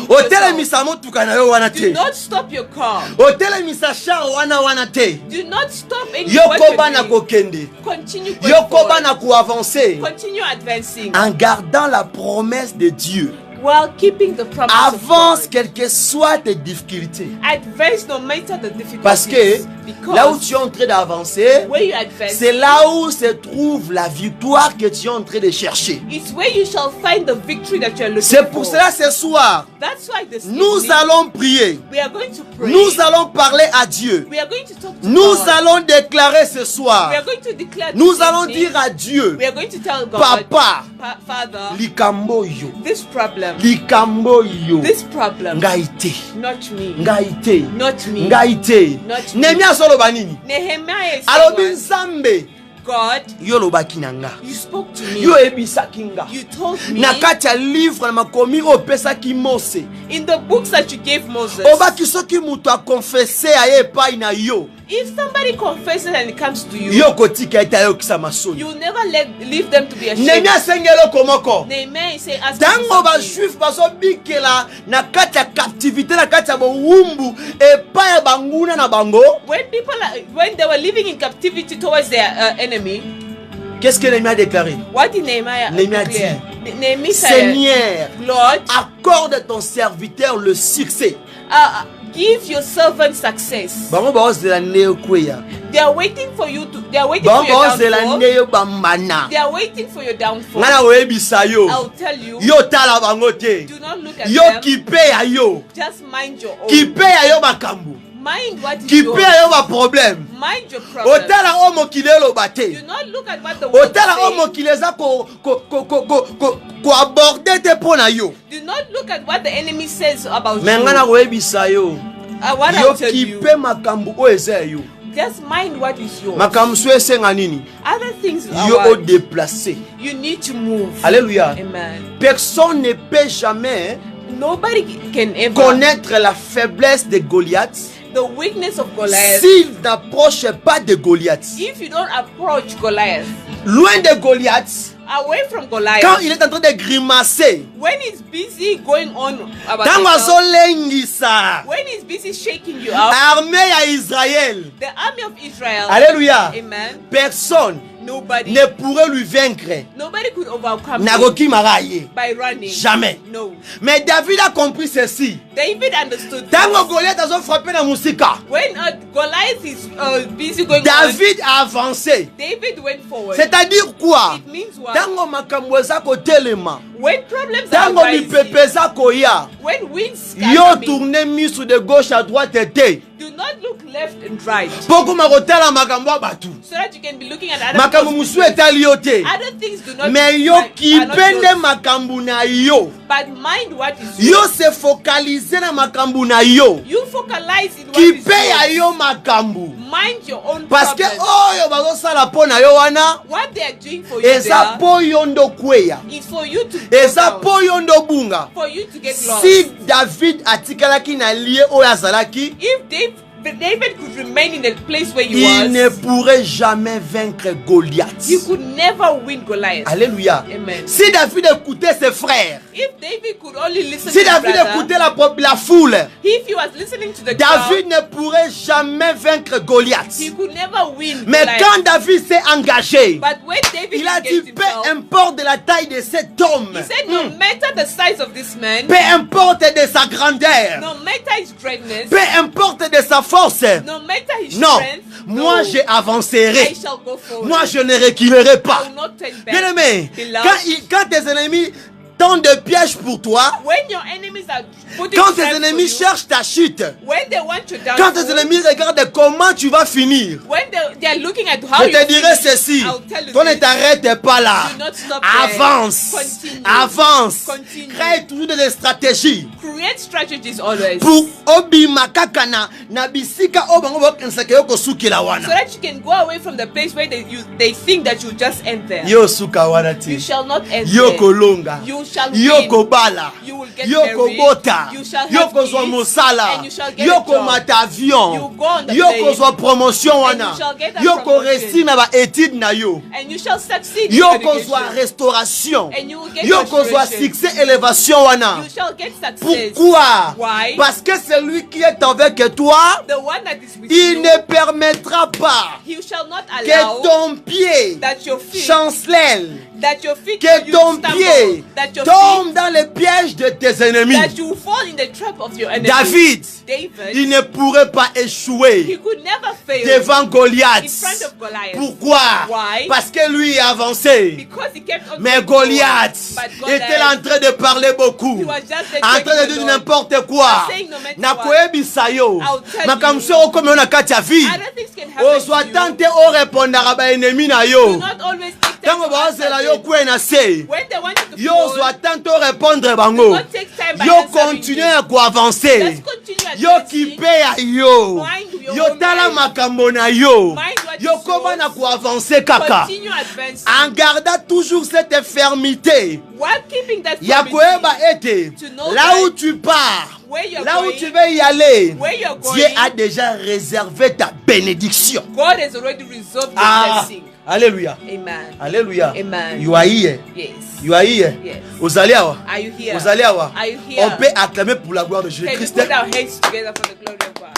Speaker 1: Otelemisa motuka na yo wana
Speaker 2: Do
Speaker 1: te.
Speaker 2: not stop your car.
Speaker 1: Otelemisa char wana te.
Speaker 2: Do not stop any
Speaker 1: Yokoba na kokende.
Speaker 2: Continue going
Speaker 1: Yokoba
Speaker 2: forward.
Speaker 1: na kuavancer
Speaker 2: Continue advancing
Speaker 1: en gardant la promesse de Dieu.
Speaker 2: while keeping the promise
Speaker 1: Avance
Speaker 2: of God.
Speaker 1: quelles que soient tes difficultés.
Speaker 2: Advance no matter the difficulties.
Speaker 1: Parce que
Speaker 2: because
Speaker 1: là où tu es en train d'avancer,
Speaker 2: where you advance,
Speaker 1: c'est là où se trouve la victoire que tu es en train de chercher.
Speaker 2: it's where you shall find the victory that you are looking
Speaker 1: C'est pour
Speaker 2: for.
Speaker 1: cela ce soir,
Speaker 2: That's why this
Speaker 1: nous
Speaker 2: evening,
Speaker 1: allons prier.
Speaker 2: we are going to pray.
Speaker 1: Nous allons parler à Dieu.
Speaker 2: We are going to talk to
Speaker 1: Nous
Speaker 2: God.
Speaker 1: allons déclarer ce soir.
Speaker 2: We are going to declare
Speaker 1: Nous
Speaker 2: this
Speaker 1: allons
Speaker 2: evening,
Speaker 1: dire à Dieu,
Speaker 2: we are going to tell God,
Speaker 1: Papa,
Speaker 2: Father,
Speaker 1: likambo yo,
Speaker 2: this problem,
Speaker 1: likambo yo
Speaker 2: This problem,
Speaker 1: ngai te
Speaker 2: not me.
Speaker 1: ngai te
Speaker 2: Not me.
Speaker 1: ngai te
Speaker 2: Not me.
Speaker 1: Nehemia soloba nini
Speaker 2: Nehemiah is
Speaker 1: alobi
Speaker 2: saying,
Speaker 1: nzambe
Speaker 2: God,
Speaker 1: yo lobaki na nga
Speaker 2: you spoke to me.
Speaker 1: yo ebisaki nga
Speaker 2: You told me
Speaker 1: na kati ya livre na makomi opesaki Mose
Speaker 2: in the books that you gave Moses.
Speaker 1: obaki soki mutu akonfese aye epai na yo
Speaker 2: If somebody confesses and it comes to you,
Speaker 1: yo kotika ete ayokisa masoni
Speaker 2: you never leave them to be ashamed.
Speaker 1: Nehemia asengi eloko moko
Speaker 2: Nehemiah say, ask
Speaker 1: ntango bajuif bazobikela na kati ya captivité na kati ya bowumbu epai ya banguna na bango
Speaker 2: when they were living in captivity towards their enemy,
Speaker 1: qu'est-ce que Nehemia a déclaré?
Speaker 2: what did Nehemiah
Speaker 1: Nehemiah
Speaker 2: declare? Nehemiah said,
Speaker 1: Seigneur,
Speaker 2: Lord,
Speaker 1: accorde ton serviteur le succès.
Speaker 2: give your servant success.
Speaker 1: Bango bazela neo kweya.
Speaker 2: They are waiting for you to. They are waiting for
Speaker 1: Bango
Speaker 2: your
Speaker 1: bazela
Speaker 2: downfall.
Speaker 1: neo bambana.
Speaker 2: They are waiting for your downfall.
Speaker 1: Ngana oyebisa yo.
Speaker 2: I'll tell you.
Speaker 1: Yo tala bango te.
Speaker 2: Do not look at
Speaker 1: Yo
Speaker 2: them.
Speaker 1: kipe ya yo.
Speaker 2: Just mind your own.
Speaker 1: Kipe ya yo makambu.
Speaker 2: Mind what is
Speaker 1: Kipe
Speaker 2: yours.
Speaker 1: ya yo ba problème.
Speaker 2: Mind your problem.
Speaker 1: Otala o mokile lo bate.
Speaker 2: Do not look at what the world
Speaker 1: Otala o
Speaker 2: says.
Speaker 1: mokile za ko aborder te pona yo.
Speaker 2: Do not look at what the enemy says about
Speaker 1: Mais
Speaker 2: you.
Speaker 1: ngana oyebisa yo.
Speaker 2: What
Speaker 1: Yo
Speaker 2: I'll tell you.
Speaker 1: kipe makambu o eza yo.
Speaker 2: Just mind what is yours.
Speaker 1: Makambu so esenga nini?
Speaker 2: Other things are
Speaker 1: Yo o
Speaker 2: what
Speaker 1: déplacer.
Speaker 2: you need to move.
Speaker 1: Alléluia.
Speaker 2: Amen.
Speaker 1: Personne ne peut jamais
Speaker 2: Nobody can ever
Speaker 1: connaître la faiblesse de Goliath
Speaker 2: the weakness of Goliath
Speaker 1: s'il n'approche pas de Goliath.
Speaker 2: if you don't approach Goliath.
Speaker 1: Loin de Goliath,
Speaker 2: Away from Goliath.
Speaker 1: quand il est en train de grimacer,
Speaker 2: When he's busy going on about
Speaker 1: quand
Speaker 2: himself,
Speaker 1: azolengisa
Speaker 2: when he's busy shaking you up,
Speaker 1: armée ya Israël,
Speaker 2: the army of Israel,
Speaker 1: alléluia,
Speaker 2: amen,
Speaker 1: personne
Speaker 2: nobody
Speaker 1: ne pourrait lui vaincre.
Speaker 2: nobody could overcome him
Speaker 1: Nagoki maraye.
Speaker 2: by running.
Speaker 1: Jamais.
Speaker 2: No.
Speaker 1: Mais David a compris ceci.
Speaker 2: David understood
Speaker 1: Tango
Speaker 2: this.
Speaker 1: Goliath a frappé na musika.
Speaker 2: When Goliath is busy going
Speaker 1: David a avancé.
Speaker 2: on, David went forward.
Speaker 1: C'est-à-dire quoi?
Speaker 2: It means what?
Speaker 1: Tango makambo eza kotelema.
Speaker 2: When problems are
Speaker 1: Tango
Speaker 2: rising,
Speaker 1: mipepe eza koya.
Speaker 2: when winds
Speaker 1: Yo
Speaker 2: are coming,
Speaker 1: tourner miso de gauche à droite ete.
Speaker 2: do not look left and right
Speaker 1: Poko makotala makambo ya batu.
Speaker 2: so that you can be looking at other
Speaker 1: Makambo
Speaker 2: people's
Speaker 1: musu
Speaker 2: business.
Speaker 1: etali yo te.
Speaker 2: Other things do not
Speaker 1: Mais yo
Speaker 2: are not
Speaker 1: kipende
Speaker 2: yours.
Speaker 1: makambo na yo.
Speaker 2: But mind what is
Speaker 1: Yo
Speaker 2: yours.
Speaker 1: se focaliser na makambo na yo.
Speaker 2: You focalize in what is
Speaker 1: Kipe ya
Speaker 2: yours.
Speaker 1: yo makambo.
Speaker 2: Mind your own
Speaker 1: Parce que
Speaker 2: problems.
Speaker 1: oyo bazosala mpo na yo wana
Speaker 2: What they are doing for you
Speaker 1: eza
Speaker 2: there
Speaker 1: mpo yo ndo kweya.
Speaker 2: is for you to go
Speaker 1: Eza
Speaker 2: down,
Speaker 1: mpo yo ndo bunga.
Speaker 2: for you to get lost.
Speaker 1: Si David atikalaki na lie oyo azalaki,
Speaker 2: If David could remain in the place where he
Speaker 1: il ne
Speaker 2: was,
Speaker 1: pourrait jamais vaincre Goliath.
Speaker 2: he could never win Goliath.
Speaker 1: Alléluia.
Speaker 2: Amen.
Speaker 1: Si David écoutait ses frères,
Speaker 2: If David could only listen
Speaker 1: si
Speaker 2: to his
Speaker 1: David
Speaker 2: brother,
Speaker 1: écoutait la foule,
Speaker 2: if he was listening to the
Speaker 1: David
Speaker 2: crowd,
Speaker 1: ne pourrait jamais vaincre Goliath.
Speaker 2: he could never win
Speaker 1: Mais
Speaker 2: Goliath.
Speaker 1: quand David s'est engagé,
Speaker 2: But when David
Speaker 1: il a dit,
Speaker 2: engaged
Speaker 1: peu
Speaker 2: himself,
Speaker 1: importe de la taille de cet homme,
Speaker 2: he said, no matter the size of this man,
Speaker 1: peu importe de sa grandeur,
Speaker 2: no matter his greatness,
Speaker 1: peu importe de sa force,
Speaker 2: no matter his
Speaker 1: non,
Speaker 2: strength,
Speaker 1: moi
Speaker 2: no,
Speaker 1: je avancerai.
Speaker 2: I shall go forward.
Speaker 1: Moi je ne reculerai
Speaker 2: I
Speaker 1: pas.
Speaker 2: will not turn back.
Speaker 1: Bien aimé,
Speaker 2: Beloved,
Speaker 1: quand tes ennemis tendent des pièges pour toi,
Speaker 2: when your enemies are putting
Speaker 1: quand tes
Speaker 2: traps for
Speaker 1: ennemis
Speaker 2: you,
Speaker 1: cherchent ta chute,
Speaker 2: when they want your
Speaker 1: quand tes
Speaker 2: downfall,
Speaker 1: ennemis regardent comment tu vas finir,
Speaker 2: when they are looking at how
Speaker 1: je
Speaker 2: you
Speaker 1: te dirai
Speaker 2: finish,
Speaker 1: ceci,
Speaker 2: I'll tell you
Speaker 1: toi ne
Speaker 2: this.
Speaker 1: t'arrêtes pas là.
Speaker 2: Do not stop there.
Speaker 1: Avance,
Speaker 2: Continue.
Speaker 1: avance,
Speaker 2: Continue.
Speaker 1: crée toujours des stratégies
Speaker 2: Create strategies always,
Speaker 1: pour obima kaka na bisika oyo bango bakensaka yo kosukila
Speaker 2: so
Speaker 1: wana.
Speaker 2: that you can go away from the place where they think that you'll just end there.
Speaker 1: Yo suka wana
Speaker 2: You
Speaker 1: ti.
Speaker 2: shall not end
Speaker 1: Yo
Speaker 2: there.
Speaker 1: kolonga.
Speaker 2: You shall
Speaker 1: Yo
Speaker 2: win.
Speaker 1: kobala.
Speaker 2: You will get
Speaker 1: Yo
Speaker 2: married.
Speaker 1: kobota.
Speaker 2: You shall
Speaker 1: Yo
Speaker 2: have
Speaker 1: kozwa
Speaker 2: kids.
Speaker 1: mosala.
Speaker 2: And you shall get
Speaker 1: Yo
Speaker 2: a job.
Speaker 1: komata avion.
Speaker 2: You go on the
Speaker 1: Yo
Speaker 2: plane.
Speaker 1: kozwa promotion
Speaker 2: And
Speaker 1: wana.
Speaker 2: you shall get that
Speaker 1: Yo
Speaker 2: promotion.
Speaker 1: koresi na ba étude na yo.
Speaker 2: And you shall succeed
Speaker 1: Yo
Speaker 2: in education.
Speaker 1: kozwa restauration.
Speaker 2: And you will get
Speaker 1: Yo kozwa
Speaker 2: restoration.
Speaker 1: succès élévation wana.
Speaker 2: You shall get success.
Speaker 1: Pourquoi?
Speaker 2: Why?
Speaker 1: Parce que celui qui est avec toi,
Speaker 2: The one that is with
Speaker 1: il
Speaker 2: you,
Speaker 1: ne permettra pas
Speaker 2: he shall not
Speaker 1: que
Speaker 2: allow
Speaker 1: ton pied
Speaker 2: that your feet,
Speaker 1: chancelle,
Speaker 2: that your feet
Speaker 1: que
Speaker 2: you
Speaker 1: ton
Speaker 2: stumble,
Speaker 1: pied
Speaker 2: that your
Speaker 1: tombe
Speaker 2: feet,
Speaker 1: dans les pièges de tes ennemis.
Speaker 2: that you fall in the trap of your enemy.
Speaker 1: David,
Speaker 2: David,
Speaker 1: il ne pourrait pas
Speaker 2: he
Speaker 1: échouer
Speaker 2: could never fail
Speaker 1: devant
Speaker 2: in
Speaker 1: Goliath.
Speaker 2: front of Goliath.
Speaker 1: Pourquoi?
Speaker 2: Why?
Speaker 1: Parce que lui est avancé.
Speaker 2: Because he kept on
Speaker 1: Mais
Speaker 2: going forward.
Speaker 1: Goliath
Speaker 2: But Goliath,
Speaker 1: était là en train de parler beaucoup,
Speaker 2: he was just there
Speaker 1: en train de
Speaker 2: taking
Speaker 1: dire
Speaker 2: the Lord.
Speaker 1: n'importe quoi.
Speaker 2: Saying no matter
Speaker 1: Nakoyebisa yo
Speaker 2: I'll tell
Speaker 1: makambo
Speaker 2: you.
Speaker 1: so okomona na kati ya vie
Speaker 2: Other things can happen
Speaker 1: ozwa
Speaker 2: to you.
Speaker 1: tante orépondaka baennemi na
Speaker 2: Do
Speaker 1: yo.
Speaker 2: not always take
Speaker 1: Tango bazela yo kwe na se.
Speaker 2: when they want you to
Speaker 1: Yo
Speaker 2: fall,
Speaker 1: zwa tanto répondre bango.
Speaker 2: don't take time by
Speaker 1: Yo
Speaker 2: answering
Speaker 1: continue
Speaker 2: them.
Speaker 1: à quoi avancer.
Speaker 2: Let's continue
Speaker 1: Yo
Speaker 2: advancing.
Speaker 1: kipe ya yo.
Speaker 2: Mind your
Speaker 1: Yo
Speaker 2: own
Speaker 1: tala
Speaker 2: life.
Speaker 1: makambo na yo.
Speaker 2: Mind what
Speaker 1: Yo
Speaker 2: is
Speaker 1: koma na
Speaker 2: yours.
Speaker 1: quoi avancer kaka.
Speaker 2: Continue advancing.
Speaker 1: En gardant toujours cette fermeté.
Speaker 2: While keeping that
Speaker 1: Ya
Speaker 2: promise,
Speaker 1: koeba ete.
Speaker 2: To know
Speaker 1: Là
Speaker 2: that
Speaker 1: où tu pars.
Speaker 2: where you're
Speaker 1: Là où
Speaker 2: going,
Speaker 1: tu veux y aller.
Speaker 2: where you're
Speaker 1: Dieu
Speaker 2: going,
Speaker 1: a déjà réservé ta bénédiction.
Speaker 2: God has already resolved your
Speaker 1: Ah.
Speaker 2: blessing.
Speaker 1: Alléluia.
Speaker 2: Amen.
Speaker 1: Alléluia.
Speaker 2: Amen.
Speaker 1: You are here.
Speaker 2: Yes.
Speaker 1: You are here.
Speaker 2: Yes.
Speaker 1: Vous allez avoir.
Speaker 2: Are you here?
Speaker 1: Vous allez avoir.
Speaker 2: Are you here?
Speaker 1: On peut acclamer pour la gloire de
Speaker 2: Can we
Speaker 1: Jésus-Christ.
Speaker 2: put our hands together for the glory of God?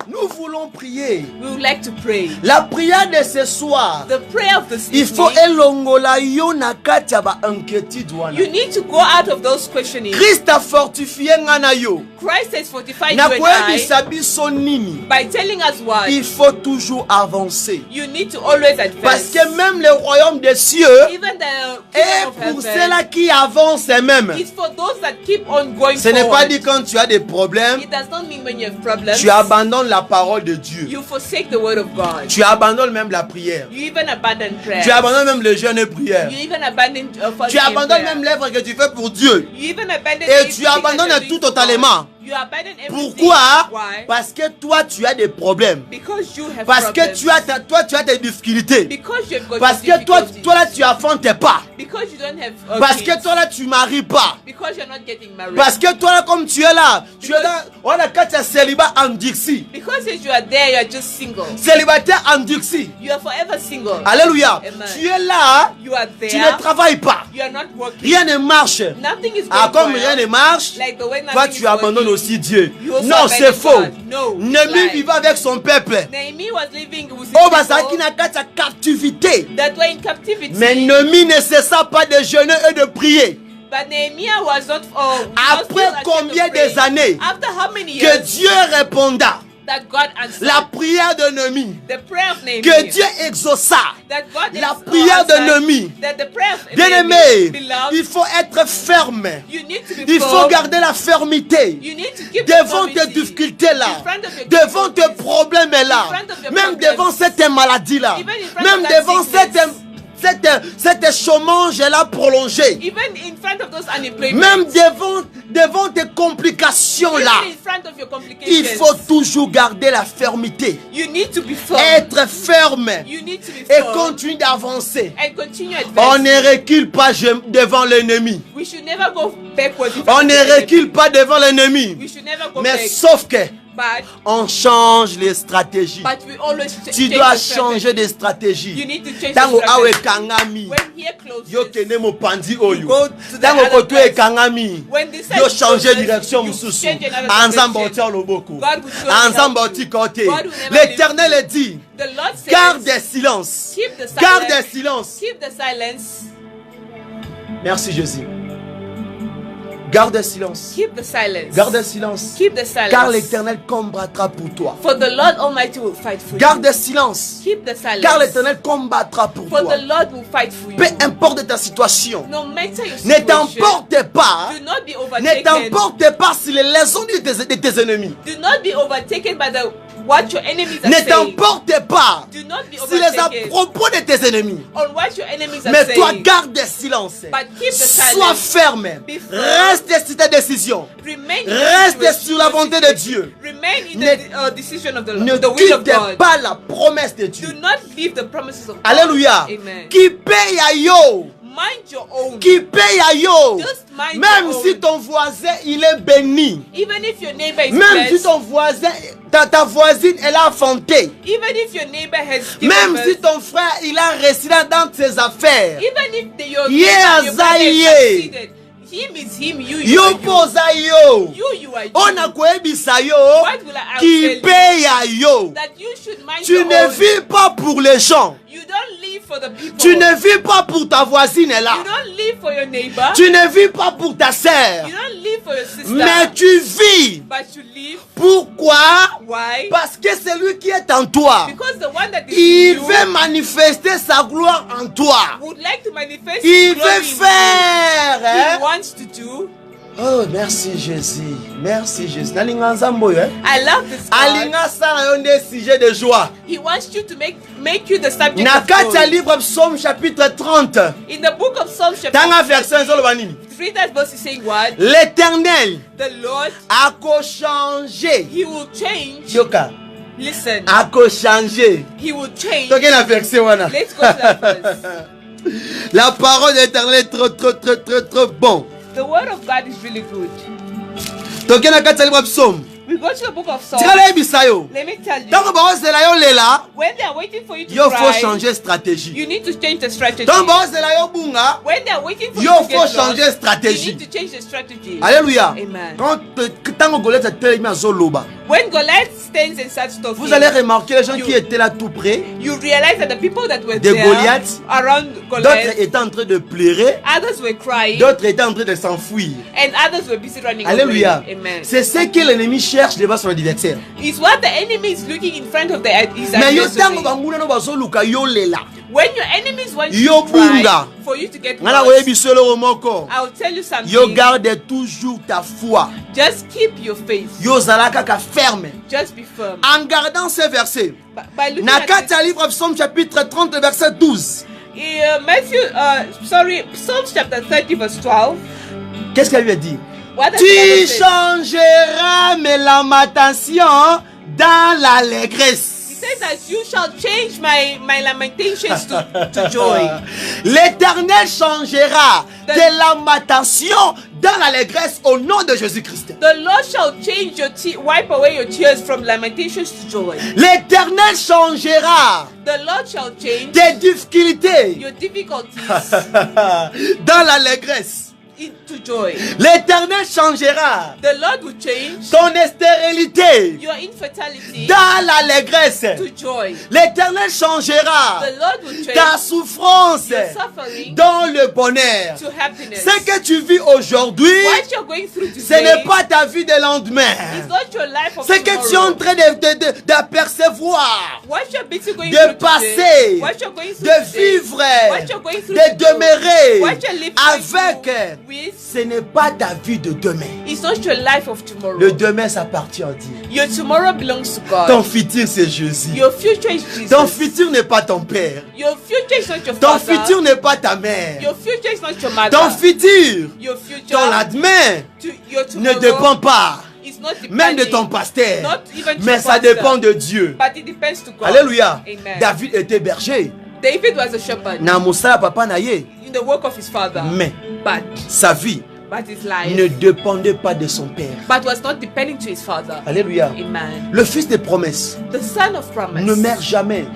Speaker 1: Nous voulons prier.
Speaker 2: We would like to pray.
Speaker 1: La prière de ce soir.
Speaker 2: The prayer of this
Speaker 1: Il faut
Speaker 2: evening,
Speaker 1: elongola yo na kati ya ba inquiétude wana.
Speaker 2: you need to go out of those questioning.
Speaker 1: Christ a fortifié nga na yo.
Speaker 2: Christ has fortified
Speaker 1: Na
Speaker 2: you and I
Speaker 1: koyebisa biso nini.
Speaker 2: by telling us what
Speaker 1: Il faut toujours avancer.
Speaker 2: you need to always
Speaker 1: Parce
Speaker 2: advance.
Speaker 1: que même le royaume des cieux
Speaker 2: Even the
Speaker 1: est
Speaker 2: kingdom of
Speaker 1: pour
Speaker 2: heaven,
Speaker 1: ceux-là qui avancent même.
Speaker 2: it's for those that keep on going
Speaker 1: Ce n'est pas
Speaker 2: forward.
Speaker 1: dit quand tu as des problèmes,
Speaker 2: It does not mean when you have problems,
Speaker 1: tu abandonnes la parole de Dieu.
Speaker 2: you forsake the word of God.
Speaker 1: Tu abandonnes même la prière.
Speaker 2: You even abandon prayer.
Speaker 1: Tu abandonnes même le jeûne et prière.
Speaker 2: You even abandon
Speaker 1: Tu
Speaker 2: fasting and
Speaker 1: abandonnes
Speaker 2: prayer.
Speaker 1: même l'œuvre que tu fais pour Dieu.
Speaker 2: You even abandon
Speaker 1: Et
Speaker 2: everything
Speaker 1: tu
Speaker 2: that
Speaker 1: abandonnes
Speaker 2: you're
Speaker 1: tout
Speaker 2: doing for
Speaker 1: totalement.
Speaker 2: God. You abandon everything.
Speaker 1: Pourquoi?
Speaker 2: Why?
Speaker 1: Parce que toi tu as des problèmes.
Speaker 2: Because you have
Speaker 1: Parce que
Speaker 2: problems.
Speaker 1: toi tu as des difficultés.
Speaker 2: Because you've got
Speaker 1: Parce que
Speaker 2: difficulties.
Speaker 1: toi là tu affantes pas.
Speaker 2: Because you don't have
Speaker 1: Parce
Speaker 2: kids.
Speaker 1: que toi là tu maries pas.
Speaker 2: Because you're not getting married.
Speaker 1: Parce que toi là comme tu es là, tu es là, on a quand tu as célibat en Dixie.
Speaker 2: Because as you are there, you are just single.
Speaker 1: Célibataire en Dixie.
Speaker 2: You are forever single.
Speaker 1: Alléluia.
Speaker 2: Amen.
Speaker 1: Tu es là,
Speaker 2: You are
Speaker 1: tu
Speaker 2: there.
Speaker 1: ne travailles pas.
Speaker 2: You are not working.
Speaker 1: Rien ne marche.
Speaker 2: Nothing is going
Speaker 1: Ah, comme
Speaker 2: well.
Speaker 1: rien ne marche,
Speaker 2: Like the way
Speaker 1: toi
Speaker 2: nothing
Speaker 1: tu
Speaker 2: is
Speaker 1: abandonnes
Speaker 2: working.
Speaker 1: aussi Dieu.
Speaker 2: You also
Speaker 1: Non,
Speaker 2: abandon
Speaker 1: c'est faux.
Speaker 2: God. No, it's
Speaker 1: Néhémie
Speaker 2: lie.
Speaker 1: vivait avec son peuple.
Speaker 2: Naomi was living with his
Speaker 1: Oh, Basaki
Speaker 2: people
Speaker 1: n'a qu'à sa captivité.
Speaker 2: that were in captivity.
Speaker 1: Mais Néhémie ne cessa pas de jeûner et de prier.
Speaker 2: But Nehemiah was not.
Speaker 1: Après combien des années
Speaker 2: After how many
Speaker 1: que
Speaker 2: years
Speaker 1: Dieu réponda
Speaker 2: that God answered
Speaker 1: la prière de Néhémie,
Speaker 2: the prayer of Nehemiah?
Speaker 1: que Dieu exauça
Speaker 2: That God
Speaker 1: la
Speaker 2: is-
Speaker 1: prière de
Speaker 2: answered,
Speaker 1: Néhémie.
Speaker 2: that the prayer of
Speaker 1: Bien-aimé,
Speaker 2: Nehemiah, beloved,
Speaker 1: il faut être ferme.
Speaker 2: you need to be
Speaker 1: Il faut
Speaker 2: firm.
Speaker 1: garder la fermeté.
Speaker 2: You need to keep
Speaker 1: Devant
Speaker 2: the
Speaker 1: tes
Speaker 2: authority
Speaker 1: difficultés là,
Speaker 2: in front of your
Speaker 1: devant tes
Speaker 2: difficulties,
Speaker 1: problèmes là,
Speaker 2: in front of your
Speaker 1: même
Speaker 2: problems,
Speaker 1: devant cette maladie là,
Speaker 2: even in front
Speaker 1: même
Speaker 2: of that
Speaker 1: devant
Speaker 2: sickness,
Speaker 1: cette chômage là prolongé,
Speaker 2: even in front of those unemployment,
Speaker 1: même devant tes complications
Speaker 2: even
Speaker 1: là,
Speaker 2: in front of your complications,
Speaker 1: il faut toujours garder la fermeté,
Speaker 2: you need to be firm.
Speaker 1: être ferme
Speaker 2: You need to be
Speaker 1: et
Speaker 2: firm
Speaker 1: continuer d'avancer.
Speaker 2: and continue
Speaker 1: On
Speaker 2: advancing.
Speaker 1: ne recule pas devant l'ennemi.
Speaker 2: We should never go backwards. in
Speaker 1: On
Speaker 2: front of
Speaker 1: ne
Speaker 2: the enemy.
Speaker 1: recule pas devant l'ennemi.
Speaker 2: We should never go
Speaker 1: Mais
Speaker 2: back.
Speaker 1: sauf que
Speaker 2: But
Speaker 1: on change les stratégies.
Speaker 2: we always
Speaker 1: Tu
Speaker 2: change
Speaker 1: dois
Speaker 2: the strategy.
Speaker 1: changer de
Speaker 2: You
Speaker 1: stratégie.
Speaker 2: need to change
Speaker 1: Tango
Speaker 2: the
Speaker 1: awe
Speaker 2: strategy.
Speaker 1: kangami.
Speaker 2: When here closes,
Speaker 1: Yo kene mopandi
Speaker 2: you
Speaker 1: oyo.
Speaker 2: go to the
Speaker 1: Tango
Speaker 2: other
Speaker 1: koto e
Speaker 2: place.
Speaker 1: kangami.
Speaker 2: When this
Speaker 1: Yo
Speaker 2: side
Speaker 1: changer
Speaker 2: closes,
Speaker 1: direction
Speaker 2: you
Speaker 1: mususu.
Speaker 2: change another
Speaker 1: Ensemble
Speaker 2: direction.
Speaker 1: oti loboko.
Speaker 2: God will surely
Speaker 1: Ensemble
Speaker 2: help
Speaker 1: oti
Speaker 2: you.
Speaker 1: kote.
Speaker 2: God will never
Speaker 1: L'Éternel
Speaker 2: leave
Speaker 1: dit,
Speaker 2: The Lord says,
Speaker 1: garde des silences.
Speaker 2: keep the silence.
Speaker 1: Garde des silences.
Speaker 2: Keep the silence.
Speaker 1: Merci Jésus. Garde des silences.
Speaker 2: Keep the silence.
Speaker 1: Garde des silences.
Speaker 2: Keep the silence.
Speaker 1: Car l'Éternel combattra pour toi.
Speaker 2: For the Lord Almighty will fight for
Speaker 1: Garde
Speaker 2: you.
Speaker 1: des silences.
Speaker 2: Keep the silence.
Speaker 1: Car l'Éternel combattra pour
Speaker 2: For
Speaker 1: toi.
Speaker 2: the Lord will fight for you.
Speaker 1: Peu importe ta situation.
Speaker 2: No matter your
Speaker 1: Ne
Speaker 2: situation,
Speaker 1: t'emporte pas.
Speaker 2: do not be
Speaker 1: Ne
Speaker 2: overtaken.
Speaker 1: t'emporte pas sur les leçons de tes ennemis.
Speaker 2: Do not be overtaken by what your enemies are
Speaker 1: Ne
Speaker 2: saying.
Speaker 1: t'emporte pas
Speaker 2: Do not be
Speaker 1: sur les
Speaker 2: overtaken
Speaker 1: propos de tes ennemis.
Speaker 2: on what your enemies are
Speaker 1: Mais
Speaker 2: saying.
Speaker 1: toi, garde des silences.
Speaker 2: But keep the
Speaker 1: Sois
Speaker 2: silence.
Speaker 1: ferme.
Speaker 2: Be firm.
Speaker 1: Reste sur ta décision.
Speaker 2: Remain in
Speaker 1: Reste
Speaker 2: the situation.
Speaker 1: sur la volonté de Dieu.
Speaker 2: Remain in
Speaker 1: Ne-
Speaker 2: the decision of the
Speaker 1: Ne
Speaker 2: the will of
Speaker 1: quitte
Speaker 2: God.
Speaker 1: pas la promesse de
Speaker 2: Do
Speaker 1: Dieu.
Speaker 2: not leave the promises of God.
Speaker 1: Alléluia.
Speaker 2: Amen.
Speaker 1: Qui paye à yo.
Speaker 2: Mind your own.
Speaker 1: Qui paye à yo.
Speaker 2: Just mind
Speaker 1: Même
Speaker 2: your
Speaker 1: si
Speaker 2: own.
Speaker 1: ton voisin il est béni.
Speaker 2: Even if your neighbor is
Speaker 1: Même si
Speaker 2: blessed,
Speaker 1: ton voisin, ta voisine elle a fanté.
Speaker 2: even if your neighbor has given
Speaker 1: Même
Speaker 2: birth,
Speaker 1: si ton frère il a réussi dans ses affaires.
Speaker 2: even if your
Speaker 1: Yeah,
Speaker 2: neighbor, your brother
Speaker 1: Zaye.
Speaker 2: has succeeded, him is him, you
Speaker 1: Yo
Speaker 2: are you.
Speaker 1: posa yo.
Speaker 2: You are you.
Speaker 1: On a koyebisa yo.
Speaker 2: What will I
Speaker 1: Qui
Speaker 2: tell you?
Speaker 1: paye à yo.
Speaker 2: That you should mind
Speaker 1: Tu
Speaker 2: your
Speaker 1: ne
Speaker 2: own.
Speaker 1: vis pas pour les gens.
Speaker 2: You don't live for the people.
Speaker 1: Tu ne vis pas pour ta voisine là.
Speaker 2: You don't live for your neighbor.
Speaker 1: Tu ne vis pas pour ta sœur.
Speaker 2: You don't live for your sister.
Speaker 1: Mais tu vis.
Speaker 2: But you live.
Speaker 1: Pourquoi?
Speaker 2: Why?
Speaker 1: Parce que celui qui est en toi,
Speaker 2: Because the one that is
Speaker 1: il
Speaker 2: in you
Speaker 1: veut manifester sa gloire en toi.
Speaker 2: would like to manifest
Speaker 1: Il
Speaker 2: his glory
Speaker 1: veut
Speaker 2: in you.
Speaker 1: faire
Speaker 2: He
Speaker 1: hein,
Speaker 2: wants to do
Speaker 1: Oh, merci Jésus. Merci Jésus. Nalinga nzambo yo.
Speaker 2: I love this God.
Speaker 1: Alinga sala yo nde sujet de joie.
Speaker 2: He wants you to make you the subject
Speaker 1: Na
Speaker 2: of
Speaker 1: kati ya
Speaker 2: joy.
Speaker 1: livre Psaume chapitre 30.
Speaker 2: In the book of Psalms chapter
Speaker 1: Tanga verset nzoloba nini?
Speaker 2: 3, that verse is saying what?
Speaker 1: L'Éternel
Speaker 2: The Lord,
Speaker 1: a changé.
Speaker 2: He will change.
Speaker 1: Yoka.
Speaker 2: Listen,
Speaker 1: A changé.
Speaker 2: He will change.
Speaker 1: Toke na verset wana.
Speaker 2: Let's go to that verse.
Speaker 1: La parole de l'Éternel est trop bon.
Speaker 2: The word of God is really good.
Speaker 1: Toke na kati ya livre Psaume.
Speaker 2: We go to the book of Psalms.
Speaker 1: Tikala yebisa yo.
Speaker 2: Let me tell you,
Speaker 1: Tango baozela yo lela,
Speaker 2: when they are waiting for you to
Speaker 1: yo faut
Speaker 2: cry,
Speaker 1: changer stratégie.
Speaker 2: you need to change the strategy.
Speaker 1: Tango baozela yo bunga,
Speaker 2: When they are waiting for
Speaker 1: yo
Speaker 2: you to
Speaker 1: faut
Speaker 2: get
Speaker 1: changer
Speaker 2: lost,
Speaker 1: stratégie.
Speaker 2: you need to change the strategy.
Speaker 1: Alléluia.
Speaker 2: Amen.
Speaker 1: Quand tango Goliath a telemi azoloba,
Speaker 2: When Goliath stands and starts talking,
Speaker 1: vous allez remarquer les gens
Speaker 2: You-
Speaker 1: qui étaient là tout près,
Speaker 2: you realize that the people that were
Speaker 1: De
Speaker 2: there
Speaker 1: Goliath,
Speaker 2: around
Speaker 1: d'autres
Speaker 2: Goliath,
Speaker 1: étaient en train de pleurer,
Speaker 2: others were crying,
Speaker 1: d'autres étaient en train de s'enfuir.
Speaker 2: and others were busy running
Speaker 1: Alléluia.
Speaker 2: away. Amen.
Speaker 1: C'est ce que l'ennemi cherche devant son adversaire.
Speaker 2: It's what the enemy is looking in front of his
Speaker 1: Mais yo
Speaker 2: adversary.
Speaker 1: tango banguna no bazoluka yo lela.
Speaker 2: When your enemies want you
Speaker 1: Yo
Speaker 2: to cry,
Speaker 1: bunga.
Speaker 2: for you to get
Speaker 1: Ngana
Speaker 2: lost,
Speaker 1: oyebi solo moko.
Speaker 2: I'll tell you something.
Speaker 1: Yo garde toujours ta foi.
Speaker 2: Just keep your faith.
Speaker 1: Yo zalaka ka ferme.
Speaker 2: Just be firm.
Speaker 1: En gardant ces versets,
Speaker 2: By looking
Speaker 1: na
Speaker 2: at
Speaker 1: kati ya
Speaker 2: this,
Speaker 1: livre Psaume chapitre 30 verset 12.
Speaker 2: Psalms chapter 30 verse 12.
Speaker 1: Qu'est-ce qu'elle lui a dit?
Speaker 2: What does
Speaker 1: Tu
Speaker 2: the Bible say?
Speaker 1: changeras mes lamentations dans l'allégresse.
Speaker 2: It says that you shall change my lamentations to joy.
Speaker 1: L'Éternel changera tes lamentations dans l'allégresse au nom de Jésus-Christ.
Speaker 2: The Lord shall change wipe away your tears from lamentations to joy.
Speaker 1: L'Éternel changera
Speaker 2: The Lord shall change
Speaker 1: tes difficultés
Speaker 2: your difficulties
Speaker 1: dans l'allégresse.
Speaker 2: into joy.
Speaker 1: L'Éternel changera
Speaker 2: The Lord will change
Speaker 1: ton stérilité
Speaker 2: your infertility
Speaker 1: dans l'allégresse.
Speaker 2: to joy.
Speaker 1: L'Éternel changera
Speaker 2: The Lord will
Speaker 1: ta
Speaker 2: change
Speaker 1: souffrance
Speaker 2: your suffering
Speaker 1: dans le bonheur.
Speaker 2: to happiness.
Speaker 1: Ce que tu vis aujourd'hui,
Speaker 2: What you're going through
Speaker 1: ce
Speaker 2: today
Speaker 1: n'est pas ta vie de lendemain.
Speaker 2: is not your life of
Speaker 1: Ce que tu es en
Speaker 2: tomorrow.
Speaker 1: train d'apercevoir,
Speaker 2: What you're busy going
Speaker 1: de
Speaker 2: through
Speaker 1: passer,
Speaker 2: today, what you're going through
Speaker 1: de
Speaker 2: today,
Speaker 1: vivre,
Speaker 2: what you're going through
Speaker 1: de
Speaker 2: today,
Speaker 1: demeurer
Speaker 2: what you're living
Speaker 1: avec,
Speaker 2: with,
Speaker 1: ce n'est pas ta vie de demain.
Speaker 2: it's not your life of tomorrow.
Speaker 1: Le demain, ça appartient à Dieu.
Speaker 2: Your tomorrow belongs to God.
Speaker 1: Ton futur, c'est Jésus.
Speaker 2: Your future is Jesus.
Speaker 1: Ton futur n'est pas ton père.
Speaker 2: Your future is not your
Speaker 1: Ton
Speaker 2: father.
Speaker 1: futur n'est pas ta mère.
Speaker 2: Your future is not your mother.
Speaker 1: Ton futur,
Speaker 2: Your future,
Speaker 1: ton lendemain
Speaker 2: your
Speaker 1: ne
Speaker 2: tomorrow
Speaker 1: dépend pas
Speaker 2: is not
Speaker 1: même de
Speaker 2: depending,
Speaker 1: ton pasteur,
Speaker 2: not even to
Speaker 1: mais
Speaker 2: your
Speaker 1: ça
Speaker 2: pastor,
Speaker 1: dépend de Dieu.
Speaker 2: but it depends to God.
Speaker 1: Alléluia.
Speaker 2: Amen.
Speaker 1: David était berger.
Speaker 2: David was a shepherd
Speaker 1: Na mosala papa na ye,
Speaker 2: in the work of his father,
Speaker 1: mais
Speaker 2: but
Speaker 1: sa vie
Speaker 2: his life,
Speaker 1: ne dépendait pas de son père.
Speaker 2: but was not depending to his father.
Speaker 1: Alléluia.
Speaker 2: Amen.
Speaker 1: Le fils des promesses
Speaker 2: The son of promise
Speaker 1: ne meurt jamais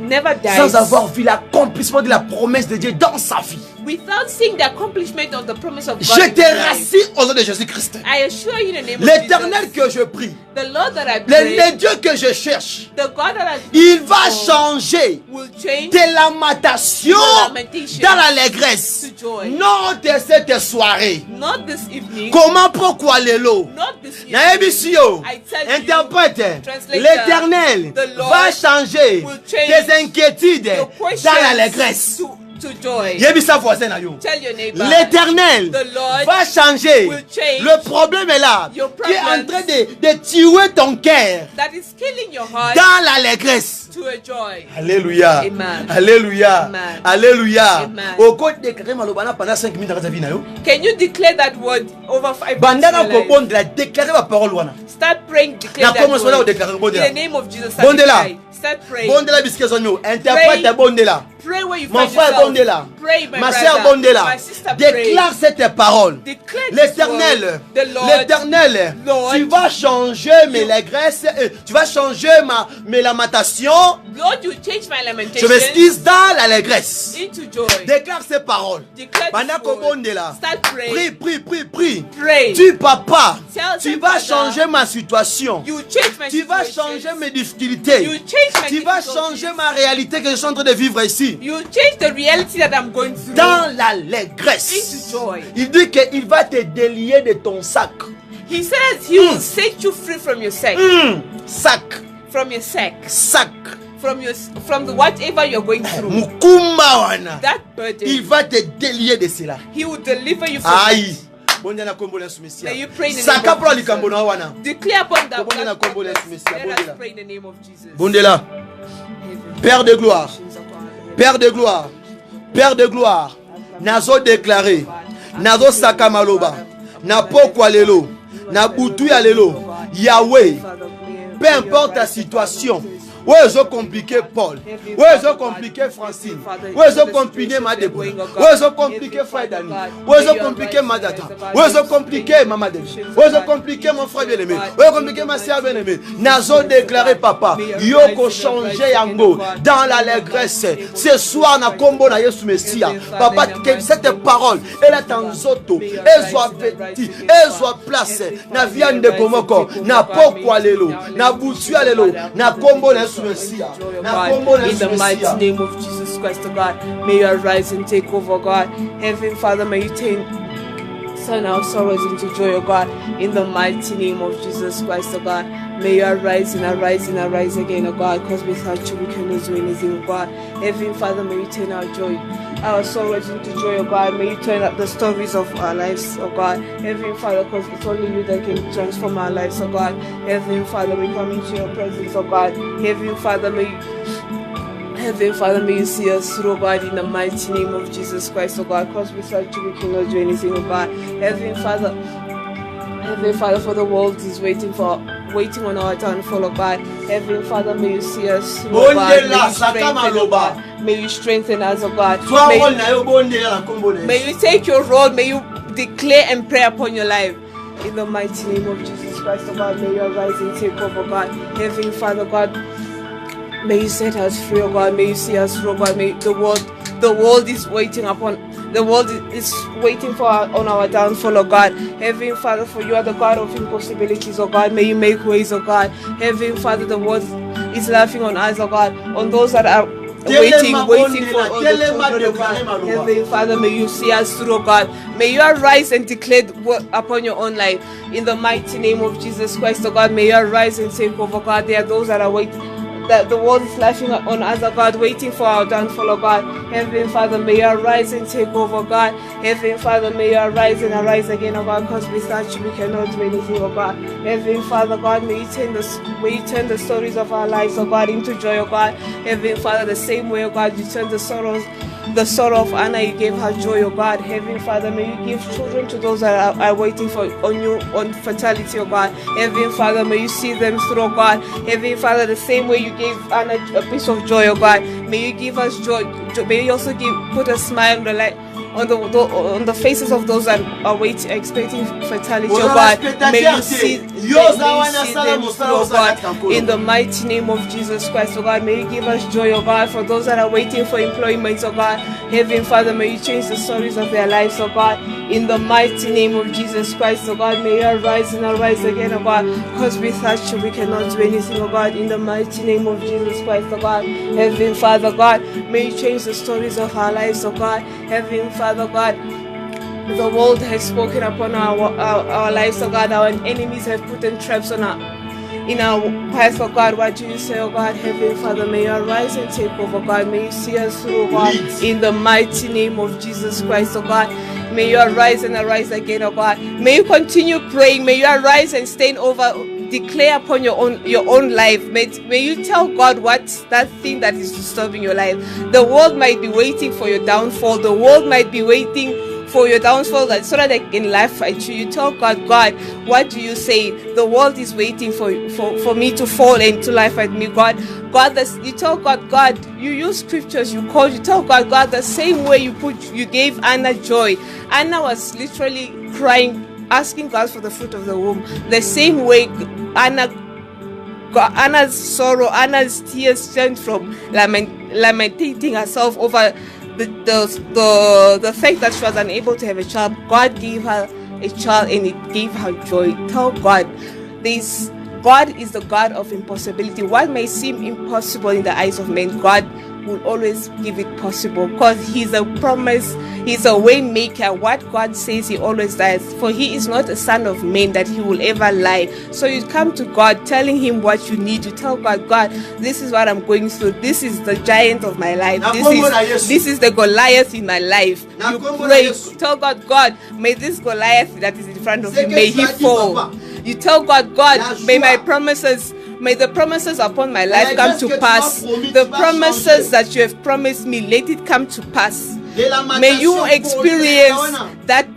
Speaker 2: never dies
Speaker 1: sans avoir vu l'accomplissement de la promesse de Dieu dans sa vie.
Speaker 2: without seeing the accomplishment of the promise of God.
Speaker 1: Je
Speaker 2: in
Speaker 1: te
Speaker 2: his life.
Speaker 1: rassure au nom de Jésus-Christ.
Speaker 2: I assure you in the name of
Speaker 1: L'éternel
Speaker 2: Jesus,
Speaker 1: que je prie,
Speaker 2: the Lord that I pray,
Speaker 1: le Dieu que je cherche,
Speaker 2: the God that I
Speaker 1: il va
Speaker 2: for
Speaker 1: changer
Speaker 2: will change
Speaker 1: tes lamentations
Speaker 2: your lamentation
Speaker 1: dans l'allégresse.
Speaker 2: to joy.
Speaker 1: Non de cette soirée.
Speaker 2: Not this evening,
Speaker 1: Comment pourquoi l'élo?
Speaker 2: not this
Speaker 1: Nayebi
Speaker 2: evening.
Speaker 1: siyo.
Speaker 2: I tell you,
Speaker 1: Interprète.
Speaker 2: translator,
Speaker 1: L'Éternel
Speaker 2: the Lord
Speaker 1: va changer
Speaker 2: will change
Speaker 1: tes inquiétudes
Speaker 2: your questions
Speaker 1: dans l'allégresse.
Speaker 2: to joy.
Speaker 1: Yebi sa voisin na yo.
Speaker 2: Tell your neighbor,
Speaker 1: L'Éternel
Speaker 2: the Lord
Speaker 1: va changer.
Speaker 2: will change
Speaker 1: Le problème est là.
Speaker 2: your
Speaker 1: Qui est en
Speaker 2: problems
Speaker 1: train de tuer ton cœur
Speaker 2: that is killing your heart
Speaker 1: dans l'allégresse.
Speaker 2: to a joy.
Speaker 1: Alléluia.
Speaker 2: Amen.
Speaker 1: Alléluia.
Speaker 2: Amen.
Speaker 1: Alléluia.
Speaker 2: Amen.
Speaker 1: Au côté déclarer malobana pendant 5 minutes dans ta vie na yo.
Speaker 2: Can you declare that word over 5 minutes?
Speaker 1: Bandana
Speaker 2: in your
Speaker 1: ko
Speaker 2: life?
Speaker 1: bonde la déclarer ma parole wana.
Speaker 2: Start praying, declare
Speaker 1: Na
Speaker 2: that
Speaker 1: commence là au
Speaker 2: word.
Speaker 1: déclarer bonde
Speaker 2: In
Speaker 1: la.
Speaker 2: the name of Jesus,
Speaker 1: Bonde la.
Speaker 2: start praying.
Speaker 1: Bonde la bisque zonyo. Interprète bonde la.
Speaker 2: Pray where you
Speaker 1: Mon
Speaker 2: find
Speaker 1: frère
Speaker 2: yourself.
Speaker 1: bonde la.
Speaker 2: Pray, my
Speaker 1: Ma
Speaker 2: brother.
Speaker 1: sœur bonde la.
Speaker 2: My sister, pray.
Speaker 1: Déclare cette parole.
Speaker 2: Declare this
Speaker 1: L'Éternel,
Speaker 2: word. The Lord,
Speaker 1: l'Éternel,
Speaker 2: Lord,
Speaker 1: tu vas changer mes allégresse, tu vas changer mes lamentations,
Speaker 2: Lord, you change my
Speaker 1: je
Speaker 2: lamentation
Speaker 1: m'excuse dans l'allégresse.
Speaker 2: into joy.
Speaker 1: Déclare ces paroles.
Speaker 2: Declare
Speaker 1: Pendant
Speaker 2: this
Speaker 1: qu'on
Speaker 2: word.
Speaker 1: bonde là.
Speaker 2: Start praying.
Speaker 1: Prie.
Speaker 2: Pray.
Speaker 1: Tu papa,
Speaker 2: Tell
Speaker 1: tu
Speaker 2: them,
Speaker 1: vas
Speaker 2: Father,
Speaker 1: changer ma situation.
Speaker 2: You change my
Speaker 1: Tu vas
Speaker 2: situation.
Speaker 1: changer mes difficultés.
Speaker 2: You change my
Speaker 1: Tu vas
Speaker 2: difficulties.
Speaker 1: changer ma réalité que je suis en train de vivre ici.
Speaker 2: You change the reality that I'm going through
Speaker 1: Dans l'allégresse.
Speaker 2: into joy.
Speaker 1: Il dit qu'il va te délier de ton sac.
Speaker 2: He says he will set you free from your sack,
Speaker 1: Sac.
Speaker 2: from your sack,
Speaker 1: Sac.
Speaker 2: from the whatever you're going through.
Speaker 1: Mukumba wana.
Speaker 2: That burden,
Speaker 1: Il va te délier de cela.
Speaker 2: he will deliver you from
Speaker 1: Aïe.
Speaker 2: it.
Speaker 1: Bonde na kombo la soumission.
Speaker 2: May you pray in the
Speaker 1: Saka
Speaker 2: name of
Speaker 1: pro
Speaker 2: Jesus.
Speaker 1: likambo na wana.
Speaker 2: Declare upon that.
Speaker 1: Bonde na kombo la soumission.
Speaker 2: Let
Speaker 1: Bonde
Speaker 2: us
Speaker 1: la.
Speaker 2: pray in the name of Jesus.
Speaker 1: Bonde la. Père de gloire. Père de gloire. Père de gloire. Nazo déclaré. Nazo saka maloba. Na pokwa lelo. Na butu ya lelo. Yahweh. Peu importe ta situation. Où est-ce compliqué Paul? Où est-ce compliqué Francine? Où est-ce compliqué Madebo? Où est-ce compliqué Frère Dani? Où est-ce compliqué Madata? Où est-ce compliqué Maman Deni? Où est-ce compliqué mon frère bien-aimé? Où est-ce compliqué ma soeur bien-aimée? Nazo déclaré papa, yoko changer yango dans l'allégresse. Ce soir na kombo na Yesu Messia. Papa, que cette parole elle est en zoto, elle soit petit, elle soit placée na viande de komoko, na pokwa lelo, na butu ya lelo, na kombo na
Speaker 2: In the mighty name of Jesus Christ, oh God, may you arise and take over, God. Heavenly Father, may you turn our sorrows into joy, oh God. In the mighty name of Jesus Christ, oh God, may you arise and arise and arise again, oh God, because without you we cannot do anything, oh God. Heavenly Father, may you turn our joy, our sorrows into joy, oh God. May you turn up the stories of our lives, oh God. Heavenly Father, because it's only you that can transform our lives, oh God. Heavenly Father, we come into your presence, oh God. Heavenly Father, may you see us through, oh God, in the mighty name of Jesus Christ, oh God. Because without you we cannot do anything, oh God. Heavenly Father, for the world is waiting on our downfall, oh God. Heavenly Father, may you see us through, oh God. May you strengthen us, oh God. May you take your role. May you declare and pray upon your life. In the mighty name of Jesus Christ, oh God, may you arise and take over, God. Heavenly Father, God, may you set us free, oh God. May you see us through, oh God. May the world is waiting for on our downfall, oh God. Heavenly Father, for you are the God of impossibilities, oh God. May you make ways, oh God. Heavenly Father, the world is laughing on us, oh God, on those that are waiting for all the children, oh God. Heavenly Father, may you see us through, oh God. May you arise and declare upon your own life. In the mighty name of Jesus Christ, oh God, may you arise and take over, God. There are those that are waiting, that the world is laughing on us, oh God, waiting for our downfall, oh God. Heavenly Father, may you arise and take over, God. Heavenly Father, may you arise and arise again, oh God, because without you we cannot do anything, oh God. Heavenly Father, God, may you turn the stories of our lives, oh God, into joy, oh God. Heavenly Father, the same way, oh God, you turn the sorrow of Anna, you gave her joy, oh God. Heavenly Father, may you give children to those that are waiting on fertility, oh God. Heavenly Father, may you see them through, oh God. Heavenly Father, the same way you gave Anna a piece of joy, oh God, may you give us joy. May you also put a smile on the faces of those that are waiting, expecting fertility, oh God. May you see them through, oh God. In the mighty name of Jesus Christ, oh God, may you give us joy, oh God, for those that are waiting for employment, oh God. Heavenly Father, may you change the stories of their lives, oh God. In the mighty name of Jesus Christ, oh God, may you arise and arise again, oh God, because without you we cannot do anything, oh God. In the mighty name of Jesus Christ, oh God. Heavenly Father, God, may you change the stories of our lives, oh God. Heavenly Father, God, the world has spoken upon our lives, oh God. Our enemies have put in traps in our path, oh God. What do you say, oh God? Heavenly Father, may you arise and take over, God. May you see us through, oh God. In the mighty name of Jesus Christ, oh God. May you arise and arise again, oh God. May you continue praying. May you arise and stand over. Declare upon your own life. May you tell God what's that thing that is disturbing your life. The world might be waiting for your downfall. The world might be waiting for your downfall, so that they can laugh at you. You tell God, God, what do you say? The world is waiting for me to fall and to laugh at me, God. You tell God, God, you use scriptures, you tell God, God, the same way you gave Anna joy. Anna was literally crying, asking God for the fruit of the womb. The same way Anna's sorrow, Anna's tears turned from lamenting herself over the fact that she was unable to have a child. God gave her a child and it gave her joy. Tell God, God is the God of impossibility. What may seem impossible in the eyes of men, God will always give it possible, because He's a promise, He's a way maker. What God says, He always does. For He is not a son of man that He will ever lie. So you come to God telling Him what you need. You tell God, God, this is what I'm going through. This is the giant of my life. This is the Goliath in my life. You pray. Tell God, God, may this Goliath that is in front of me, may he fall. You tell God, God, may my promises, may the promises upon my life come to pass. The promises that you have promised me, let it come to pass. May you experience that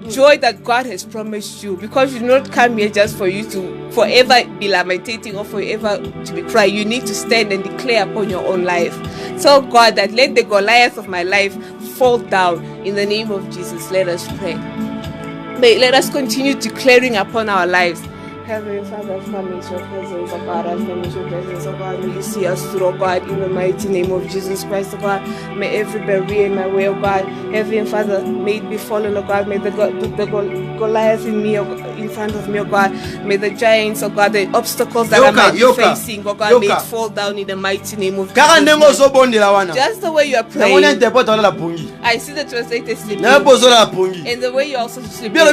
Speaker 2: joy that God has promised you, because you do not come here just for you to forever be lamentating or forever to be crying. You need to stand and declare upon your own life. Tell God that let the Goliath of my life fall down in the name of Jesus. Let us pray. Let us continue declaring upon our lives. Heavenly Father, come into your presence, oh God. I've come into your presence, oh God. May you see us through, oh God, in the mighty name of Jesus Christ, oh God. May every barrier in my way, oh God, Heavenly Father, may it be fallen, oh God. May the Goliath in me, in front of me, oh God. May the giants, oh God, the obstacles that I might be facing, oh God, may it fall down in the mighty name of Jesus. Just the way you are praying, I see the translator sleeping, and the way you also sleeping. In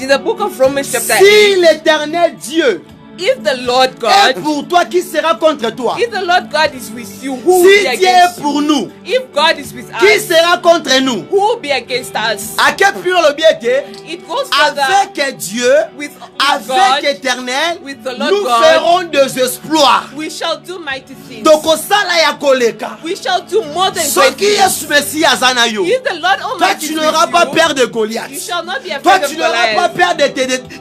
Speaker 2: the book of Romans,
Speaker 1: si l'Éternel Dieu
Speaker 2: if the Lord God
Speaker 1: est pour toi, qui sera contre toi?
Speaker 2: If the Lord God is with you, who will be
Speaker 1: Si Dieu est pour nous,
Speaker 2: if God is with
Speaker 1: qui
Speaker 2: us,
Speaker 1: sera contre nous?
Speaker 2: who will be against us?
Speaker 1: À quel plus le bien que
Speaker 2: It goes further
Speaker 1: avec Dieu,
Speaker 2: with
Speaker 1: avec
Speaker 2: God,
Speaker 1: Éternel,
Speaker 2: with the Lord
Speaker 1: nous
Speaker 2: God,
Speaker 1: ferons des exploits.
Speaker 2: we shall do mighty things.
Speaker 1: Donc osala ya koleka.
Speaker 2: We shall do more than
Speaker 1: Ce
Speaker 2: great
Speaker 1: qui
Speaker 2: things.
Speaker 1: est sous Messie azana yo.
Speaker 2: If the Lord
Speaker 1: Toi
Speaker 2: Almighty
Speaker 1: tu
Speaker 2: is
Speaker 1: n'auras
Speaker 2: with
Speaker 1: pas
Speaker 2: you,
Speaker 1: peur de Goliath.
Speaker 2: you shall not be
Speaker 1: Toi
Speaker 2: afraid of
Speaker 1: tu n'auras pas
Speaker 2: Goliath.
Speaker 1: peur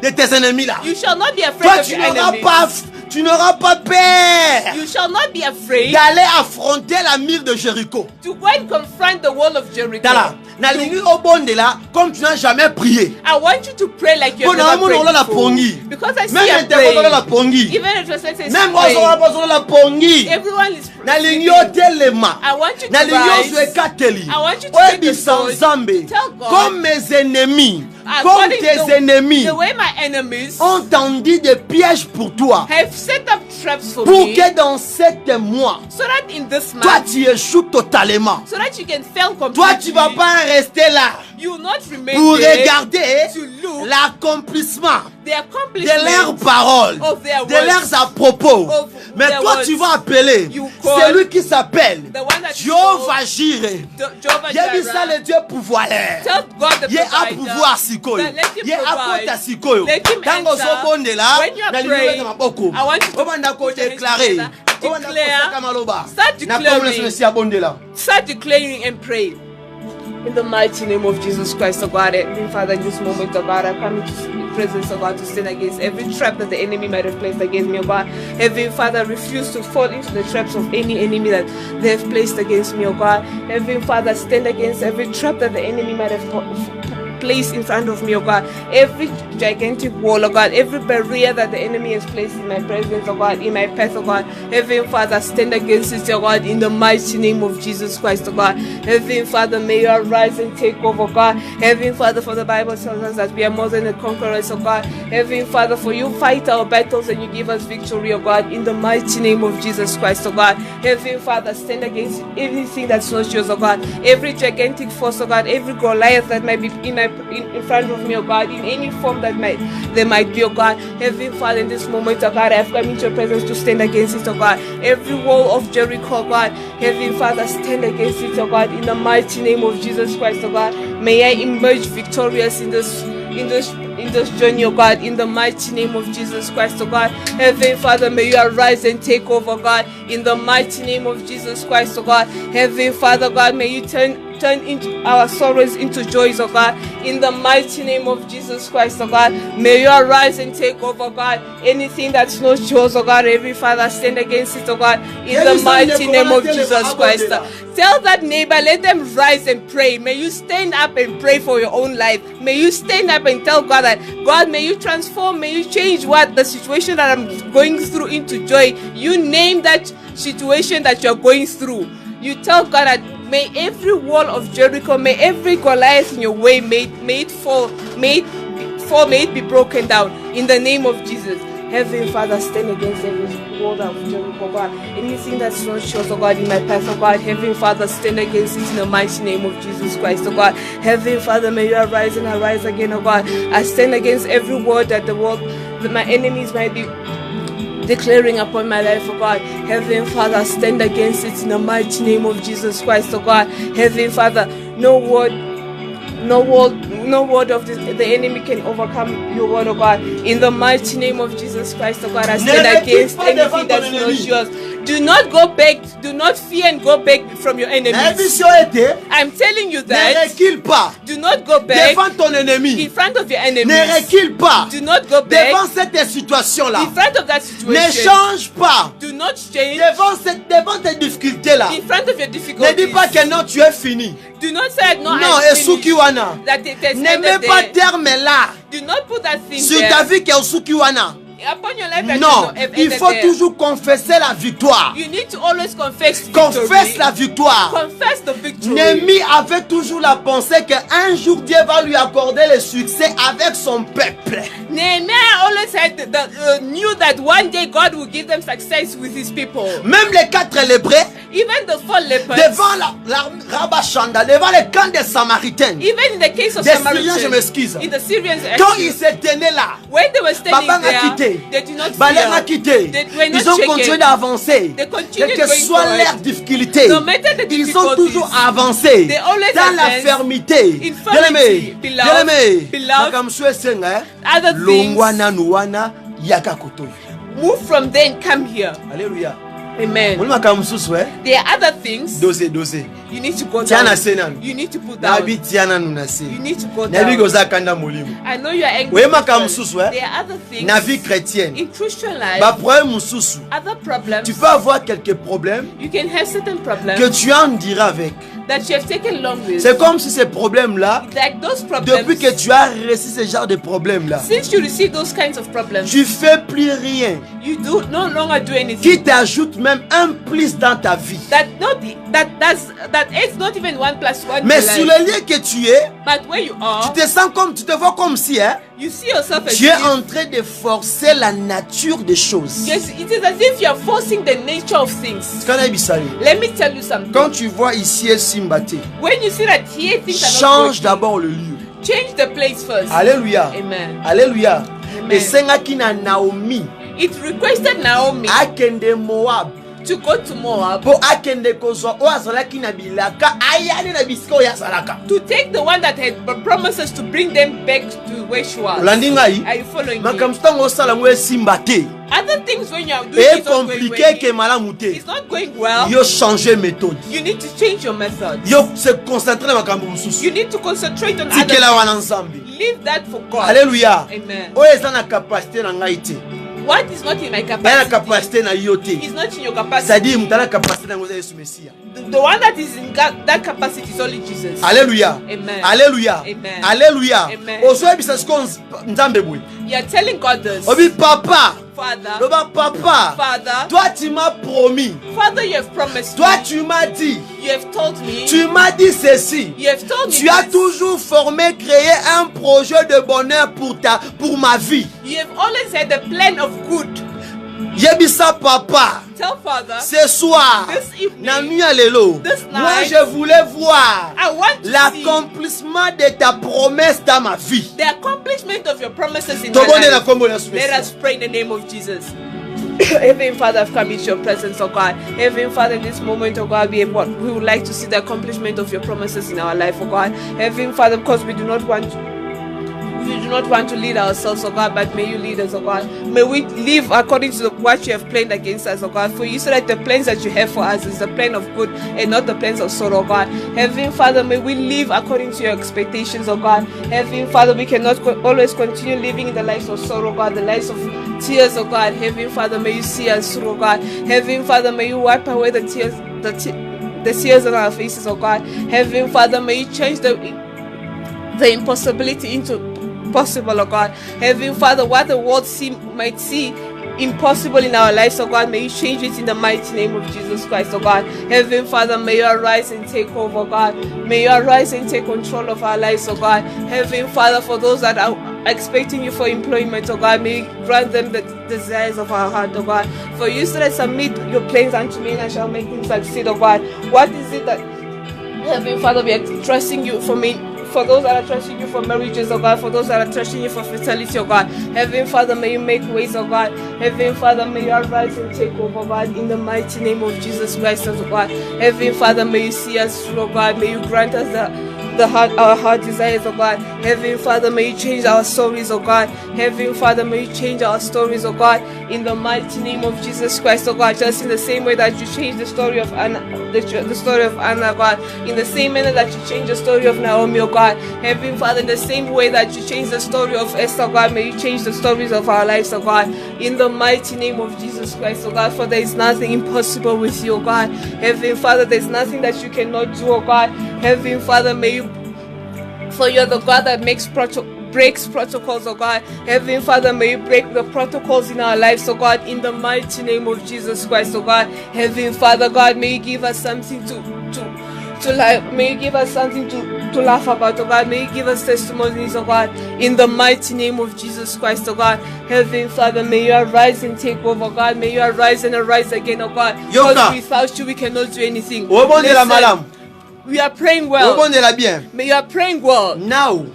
Speaker 1: de tes ennemis là.
Speaker 2: You shall not be afraid
Speaker 1: Toi
Speaker 2: of
Speaker 1: tu
Speaker 2: your
Speaker 1: n'auras
Speaker 2: enemies.
Speaker 1: pas Tu n'auras pas peur
Speaker 2: You shall not be afraid
Speaker 1: d'aller affronter la mire de Jéricho.
Speaker 2: to go and confront the wall of Jericho.
Speaker 1: Tala, na lingi obonde là, comme tu n'as jamais prié.
Speaker 2: I want you to pray like you have
Speaker 1: Bon,
Speaker 2: never
Speaker 1: la
Speaker 2: prayed before.
Speaker 1: pongi.
Speaker 2: Because I see
Speaker 1: Même
Speaker 2: you
Speaker 1: interprète la
Speaker 2: praying.
Speaker 1: pongi.
Speaker 2: Even if translator is
Speaker 1: Même
Speaker 2: praying,
Speaker 1: ozo la pongi.
Speaker 2: everyone is
Speaker 1: Na lingi
Speaker 2: sleeping.
Speaker 1: otelema.
Speaker 2: I want you to
Speaker 1: Na lingi ozo
Speaker 2: rise.
Speaker 1: ekateli.
Speaker 2: I want you to take
Speaker 1: Oyebi
Speaker 2: the sword
Speaker 1: sanzambe.
Speaker 2: to tell God,
Speaker 1: Comme mes ennemis, comme
Speaker 2: according
Speaker 1: tes
Speaker 2: to
Speaker 1: ennemis
Speaker 2: the way my enemies
Speaker 1: ont tendu des pièges pour toi.
Speaker 2: have set up traps for
Speaker 1: Pour
Speaker 2: me,
Speaker 1: que dans 7 mois,
Speaker 2: so that in this
Speaker 1: toi
Speaker 2: month,
Speaker 1: tu échoues totalement.
Speaker 2: so that you can fail completely.
Speaker 1: Toi tu vas pas rester là
Speaker 2: You will not remain
Speaker 1: pour
Speaker 2: there
Speaker 1: regarder
Speaker 2: to look
Speaker 1: l'accomplissement
Speaker 2: the
Speaker 1: de
Speaker 2: accomplishment
Speaker 1: leurs paroles,
Speaker 2: of their
Speaker 1: de
Speaker 2: words,
Speaker 1: leurs à propos.
Speaker 2: of
Speaker 1: Mais
Speaker 2: their
Speaker 1: toi
Speaker 2: words.
Speaker 1: tu vas appeler
Speaker 2: You call
Speaker 1: celui qui s'appelle
Speaker 2: the one that
Speaker 1: Jehovah Jireh.
Speaker 2: Jehovah
Speaker 1: J'ai vu ça
Speaker 2: Jireh.
Speaker 1: le Dieu pouvoir.
Speaker 2: Tell God the
Speaker 1: Ye a
Speaker 2: provider
Speaker 1: pouvoir sikoyo.
Speaker 2: that let him
Speaker 1: Ye a
Speaker 2: provide.
Speaker 1: kota sikoyo.
Speaker 2: Let him
Speaker 1: Tango
Speaker 2: enter.
Speaker 1: sobonde là,
Speaker 2: When you are
Speaker 1: na
Speaker 2: praying,
Speaker 1: lingwe maboko.
Speaker 2: I want you to
Speaker 1: Obanda ko
Speaker 2: put your hands
Speaker 1: déclarer.
Speaker 2: together.
Speaker 1: Obanda ko
Speaker 2: Declare.
Speaker 1: saka maloba.
Speaker 2: Start
Speaker 1: Na
Speaker 2: declaring.
Speaker 1: comme le Messie abonde là.
Speaker 2: Start declaring and pray. In the mighty name of Jesus Christ, oh God, Heavenly Father, in this moment, oh God, I come into the presence, oh God, to stand against every trap that the enemy might have placed against me, oh God. Heavenly Father, refuse to fall into the traps of any enemy that they have placed against me, oh God. Heavenly Father, stand against every trap that the enemy might have placed in front of me, oh God. Every gigantic wall, oh God, every barrier that the enemy has placed in my presence, oh God, in my path, oh God. Heavenly Father, stand against it, oh God, in the mighty name of Jesus Christ, oh God. Heavenly Father, may you arise and take over, oh God. Heavenly Father, for the Bible tells us that we are more than the conquerors, oh God. Heavenly Father, for you fight our battles and you give us victory, oh God, in the mighty name of Jesus Christ, oh God. Heavenly Father, stand against everything that's not yours, oh God. Every gigantic force, oh God, every Goliath that might be in front of me, oh God, in any form that there might be, oh God. Heavenly Father, in this moment, oh God, I have come into your presence to stand against it, oh God. Every wall of Jericho, oh God, Heavenly Father, stand against it, oh God, in the mighty name of Jesus Christ, oh God. May I emerge victorious in this journey, oh God, in the mighty name of Jesus Christ, oh God. Heavenly Father, may you arise and take over, God, in the mighty name of Jesus Christ, oh God. Heavenly Father, God, may you turn into our sorrows into joys, oh God, in the mighty name of Jesus Christ, oh God. May you arise and take over, God. Anything that's not yours, oh God, every Father, stand against it, oh God, in the mighty name of Jesus Christ. Tell that neighbor, let them rise and pray. May you stand up and pray for your own life. May you stand up and tell God that, God, may you transform, may you change what the situation that I'm going through into joy. You name that situation that you're going through. You tell God that may every wall of Jericho, may every Goliath in your way, may it fall, may it be broken down in the name of Jesus. Heavenly Father, stand against every wall of Jericho, God. Anything that's not yours, oh God, in my path, oh God. Heavenly Father, stand against it in the mighty name of Jesus Christ, oh God. Heavenly Father, may you arise and arise again, oh God. I stand against every word that that my enemies might be declaring upon my life, oh God. Heavenly Father, stand against it in the mighty name of Jesus Christ, oh God. Heavenly Father, no word of the enemy can overcome your word, oh God. In the mighty name of Jesus Christ, oh God, I stand against anything that's not yours. Do not go back. Do not fear and go back from your enemies. I'm telling you that. Do not go back
Speaker 1: devant ton ennemi.
Speaker 2: In front of your enemies.
Speaker 1: Ne recule pas.
Speaker 2: Do not go back
Speaker 1: devant cette situation-là.
Speaker 2: In front of that situation.
Speaker 1: Ne change pas.
Speaker 2: Do not change
Speaker 1: devant tes difficultés-là.
Speaker 2: In front of your difficulties.
Speaker 1: Ne dis pas que non, tu es fini.
Speaker 2: Do not say no.
Speaker 1: Non, Esukiwana. Ne mets pas terme là.
Speaker 2: Do not put that thing
Speaker 1: sur ta vie qu'Esukiwana. Non, il faut toujours confesser la victoire.
Speaker 2: You need to always confess
Speaker 1: Confesse la victoire.
Speaker 2: Confess the victory.
Speaker 1: Néhémie avait toujours la pensée qu'un jour Dieu va lui accorder le succès avec son peuple.
Speaker 2: Nehemiah always knew that one day God will give them success with his people.
Speaker 1: Même les 4 lépreux,
Speaker 2: even the 4 lepers,
Speaker 1: devant la Rabashanda, devant le camp des Samaritains,
Speaker 2: even in the case of
Speaker 1: des
Speaker 2: Samaritans,
Speaker 1: Syriens, je m'excuse.
Speaker 2: In the Syrians,
Speaker 1: quand ils se tenaient là,
Speaker 2: when they were standing there, they did not fear.
Speaker 1: Ils ont continué d'avancer. Quelle que soit leur difficulté, ils ont toujours avancé dans la fermeté. Bien-aimé,
Speaker 2: move from there and come here.
Speaker 1: Alléluia.
Speaker 2: Amen. There are other things. You need to go down. You need to put down. You need to go down. I know you are angry. There are other things in Christian life. Other problems.
Speaker 1: Tu peux avoir quelques problèmes.
Speaker 2: You can have certain problems.
Speaker 1: Que tu en diras avec.
Speaker 2: That you have taken long with.
Speaker 1: C'est comme si ces problèmes-là,
Speaker 2: like those problems,
Speaker 1: depuis que tu as reçu ce genre de problèmes-là,
Speaker 2: since you receive those kinds of problems,
Speaker 1: tu fais plus rien.
Speaker 2: You do no longer do anything.
Speaker 1: Qui t'ajoute même un plus dans ta vie.
Speaker 2: That it's not even 1 + 1.
Speaker 1: Mais sur le lieu que tu es,
Speaker 2: but where you are,
Speaker 1: tu te sens comme, tu te vois comme si, hein,
Speaker 2: you see yourself as
Speaker 1: tu es en train de forcer la nature des choses.
Speaker 2: Yes, it is as if you are forcing the nature of things. Let me tell you something.
Speaker 1: Quand tu vois ici Simbate,
Speaker 2: when you see that here things are not
Speaker 1: change d'abord le lieu.
Speaker 2: Change the place first.
Speaker 1: Alléluia.
Speaker 2: Amen.
Speaker 1: Alléluia.
Speaker 2: Amen.
Speaker 1: Et sengaki na Naomi.
Speaker 2: It requested Naomi
Speaker 1: akende Moab.
Speaker 2: To go to Moab.
Speaker 1: Po akende kozwa o azalaki na bilaka ayane na bisika o yazalaka.
Speaker 2: To take the one that had promises to bring them back to where she was.
Speaker 1: Are
Speaker 2: you following me?
Speaker 1: Makamstango sala ngwe Simbate.
Speaker 2: Other things when you are doing it
Speaker 1: compliqué que malamute.
Speaker 2: It's not going well.
Speaker 1: Yo changer méthode.
Speaker 2: You need to change your method.
Speaker 1: Yo se concentrer na makambo mususu.
Speaker 2: You need to concentrate on
Speaker 1: other things.
Speaker 2: Leave that for God.
Speaker 1: Alléluia.
Speaker 2: Amen.
Speaker 1: O eza na capacité na ngai te.
Speaker 2: What is not in my capacity is not in your capacity. The one that is in that capacity is only Jesus.
Speaker 1: Alléluia.
Speaker 2: Amen.
Speaker 1: Alléluia.
Speaker 2: Amen.
Speaker 1: Alléluia.
Speaker 2: Amen. You are telling God this.
Speaker 1: Papa.
Speaker 2: Father.
Speaker 1: Papa.
Speaker 2: Father.
Speaker 1: Toi tu m'as promis.
Speaker 2: Father, you have promised.
Speaker 1: Toi tu m'as dit.
Speaker 2: You have told me.
Speaker 1: Tu m'as dit ceci.
Speaker 2: You have told me.
Speaker 1: Tu as toujours formé, créé un projet de bonheur pour ma vie.
Speaker 2: You have always had a plan of good.
Speaker 1: Yebisa papa.
Speaker 2: Tell Father.
Speaker 1: Ce soir.
Speaker 2: This evening.
Speaker 1: This night. Moi je voulais voir l'accomplissement de ta promesse dans ma vie.
Speaker 2: The accomplishment of your promises in my life. Let us pray in the name of Jesus. Heavenly Father, I've come into your presence, oh God. Heavenly Father, in this moment, oh God, we would like to see the accomplishment of your promises in our life, oh God. Heavenly Father, because we do not want to lead ourselves, oh God, but may you lead us, oh God. May we live according to what you have planned against us, oh God. For you said that the plans that you have for us is the plan of good and not the plans of sorrow, oh God. Heavenly Father, may we live according to your expectations, oh God. Heavenly Father, we cannot always continue living in the lives of sorrow, oh God, the lives of tears, oh God. Heavenly Father, may you see us through, oh God. Heavenly Father, may you wipe away the tears on our faces, oh God. Heavenly Father, may you change the impossibility into possible, oh God. Heavenly Father, what the world might see impossible in our lives, oh God, may you change it in the mighty name of Jesus Christ, oh God. Heavenly Father, may you arise and take over, oh God. May you arise and take control of our lives, oh God. Heavenly Father, for those that are expecting you for employment, oh God, may you grant them the desires of our heart, oh God. For you said, submit your plans unto me and I shall make them succeed, oh God. What is it that, Heavenly Father, we are trusting you for me? For those that are trusting you for marriages, oh God, for those that are trusting you for fertility, oh God. Heavenly Father, may you make ways, oh God. Heavenly Father, may you arise and take over, oh God, in the mighty name of Jesus Christ, oh God. Heavenly Father, may you see us through, oh God. May you grant us our heart desires, oh God. Heavenly Father, may you change our stories, oh God. Heavenly Father, may you change our stories, oh God, in the mighty name of Jesus Christ, oh God. Just in the same way that you changed the story of Anna, the story of Anna, God. In the same manner that you changed the story of Naomi, oh God. Heavenly Father, in the same way that you changed the story of Esther, God, may you change the stories of our lives, oh God. In the mighty name of Jesus Christ, oh God. For there is nothing impossible with you, oh God. Heavenly Father, there is nothing that you cannot do, oh God. Heavenly Father, may you, for you are the God that breaks protocols, oh God. Heavenly Father, may you break the protocols in our lives, oh God, in the mighty name of Jesus Christ, oh God. Heavenly Father, God, may you give us something to life. May you give us something to laugh about, oh God. May you give us testimonies, oh God, in the mighty name of Jesus Christ, oh God. Heavenly Father, may you arise and take over, God. May you arise and arise again, oh God. Because without you we cannot do anything. Listen, we are praying well. May you are praying well.
Speaker 1: Now.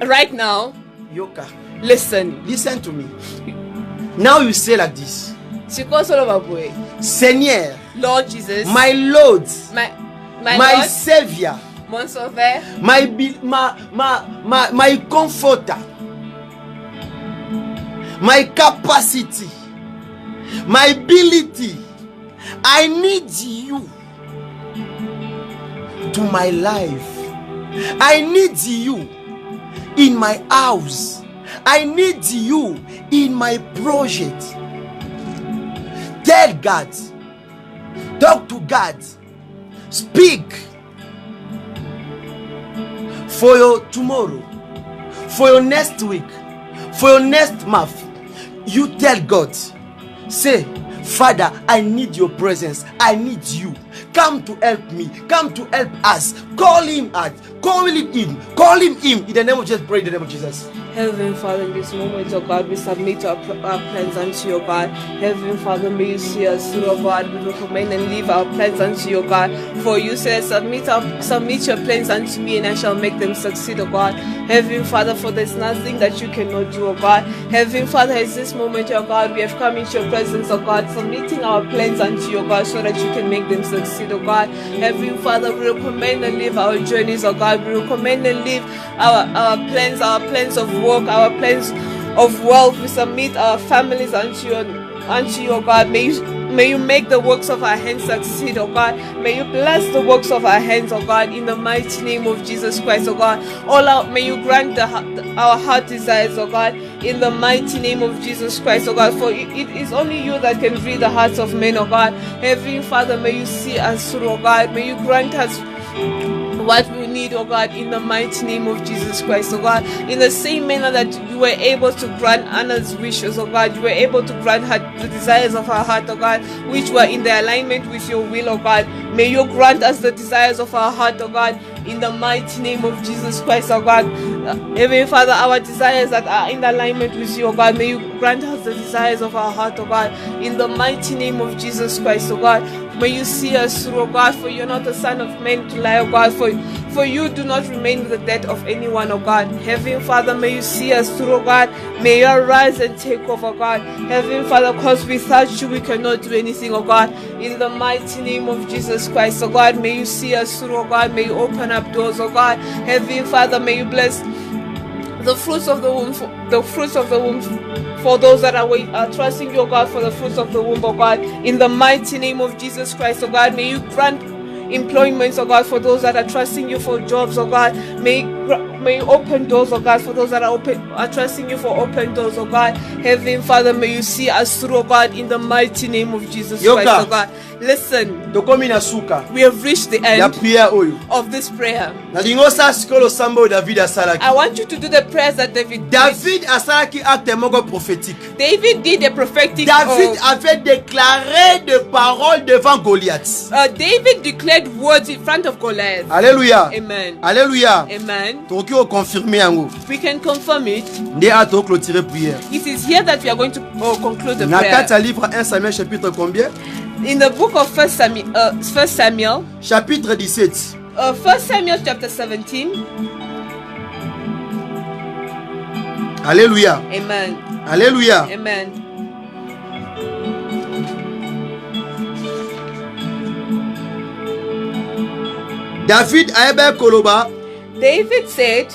Speaker 2: Right now.
Speaker 1: Yoka.
Speaker 2: Listen
Speaker 1: to me. Now you say like this. Seigneur.
Speaker 2: Lord Jesus.
Speaker 1: My Lord. My
Speaker 2: Lord,
Speaker 1: Savior.
Speaker 2: Mon Sauveur.
Speaker 1: My comforter. My capacity. My ability. I need you to my life. I need you in my house. I need you in my project. Tell God. Talk to God. Speak for your tomorrow, for your next week, for your next month. You tell God, say, Father, I need your presence. I need you. Come to help me. Come to help us. Call him out. Call him in. Call him in. In the name of Jesus, pray in the name of Jesus.
Speaker 2: Heavenly Father, in this moment, oh God, we submit our plans unto you, God. Heavenly Father, may you see us through, oh God. We recommend and leave our plans unto you, God. For you said, submit your plans unto me, and I shall make them succeed, oh God. Heavenly Father, for there's nothing that you cannot do, oh God. Heavenly Father, at this moment, oh God, we have come into your presence, oh God, submitting our plans unto you, oh God, so that you can make them succeed, oh God. Heavenly Father, we recommend and leave our journeys, oh God. We recommend and leave our plans of work, our plans of wealth. We submit our families unto you, oh God. May you make the works of our hands succeed, oh God. May you bless the works of our hands, oh God, in the mighty name of Jesus Christ, oh God. May you grant our heart desires, oh God, in the mighty name of Jesus Christ, oh God. For it is only you that can read the hearts of men, oh God. Heavenly Father, may you see us through, oh God. May you grant us what we need, oh God, in the mighty name of Jesus Christ, oh God. In the same manner that you were able to grant Anna's wishes, oh God, you were able to grant her the desires of her heart, oh God, which were in the alignment with your will, oh God. May you grant us the desires of our heart, oh God, in the mighty name of Jesus Christ, oh God. Heavenly Father, our desires that are in alignment with you, oh God, may you grant us the desires of our heart, oh God, in the mighty name of Jesus Christ, oh God. May you see us through, oh God, for you're not a son of man to lie, oh God, for you do not remain with the debt of anyone, oh God. Heavenly Father, may you see us through, oh God. May you arise and take over, God. Heavenly Father, because without you we cannot do anything, oh God. In the mighty name of Jesus Christ, oh God, may you see us through, oh God. May you open up doors, oh God. Heavenly Father, may you bless the fruits of the womb, for those that are trusting you, oh God, for the fruits of the womb, oh God. In the mighty name of Jesus Christ, oh God, may you grant employments, oh God, for those that are trusting you for jobs, oh God. May you open doors, oh God, for those that are trusting you for open doors, oh God. Heavenly Father, may you see us through, oh God, in the mighty name of Jesus Christ, oh God. Listen, we have reached the end of this prayer. I want you to do the prayers that David did. David did a prophetic.
Speaker 1: David avait déclaré des paroles devant Goliath.
Speaker 2: David declared words in front of Goliath.
Speaker 1: Alléluia.
Speaker 2: Amen.
Speaker 1: Alléluia.
Speaker 2: Amen.
Speaker 1: toki o confirmer yango.
Speaker 2: we can confirm it.
Speaker 1: Nde a to clôturer prière.
Speaker 2: It is here that we are going to conclude the
Speaker 1: Na
Speaker 2: prayer.
Speaker 1: kati ya livre 1 Samuel chapitre combien?
Speaker 2: In the book of 1 Samuel,
Speaker 1: Chapitre 17.
Speaker 2: 1 Samuel chapter 17.
Speaker 1: Alléluia.
Speaker 2: Amen.
Speaker 1: Alléluia.
Speaker 2: Amen.
Speaker 1: David a koloba.
Speaker 2: David said,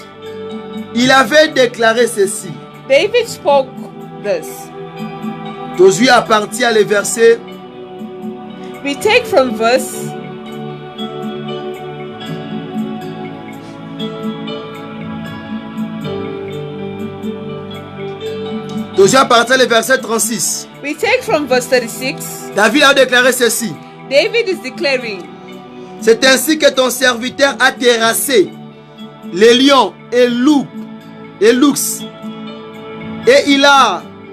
Speaker 1: Il avait déclaré ceci.
Speaker 2: David spoke this.
Speaker 1: Josué a parti à les versets.
Speaker 2: We take from verse
Speaker 1: Josué a parti à les versets 36.
Speaker 2: we take from verse 36.
Speaker 1: David a déclaré ceci.
Speaker 2: David is declaring,
Speaker 1: C'est ainsi que ton serviteur a terrassé les lions et loups et l'ours. Et il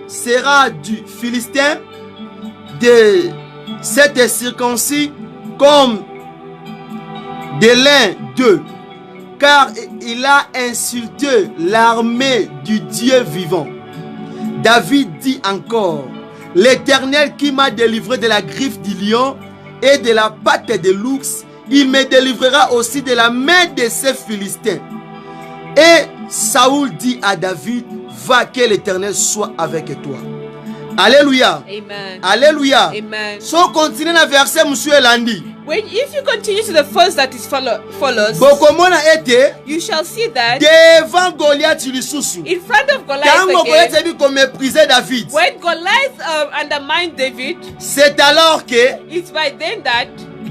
Speaker 1: sera du Philistin de cette circoncis comme de l'un d'eux, car il a insulté l'armée du Dieu vivant. David dit encore, l'Éternel qui m'a délivré de la griffe du lion et de la patte de l'ours, il me délivrera aussi de la main de ces Philistins. Et Saoul dit à David, va, que l'Éternel soit avec toi. Alléluia.
Speaker 2: Amen.
Speaker 1: Alléluia.
Speaker 2: Amen.
Speaker 1: So continue na verset monsieur Elandi.
Speaker 2: If you continue to the verse that is follows,
Speaker 1: Bokomona ete
Speaker 2: you shall see that
Speaker 1: devant Goliath lisusu.
Speaker 2: in front of Goliath
Speaker 1: Quand Goliath
Speaker 2: again,
Speaker 1: a dit qu'on méprisait David,
Speaker 2: when Goliath undermined David,
Speaker 1: c'est alors que
Speaker 2: it's by then that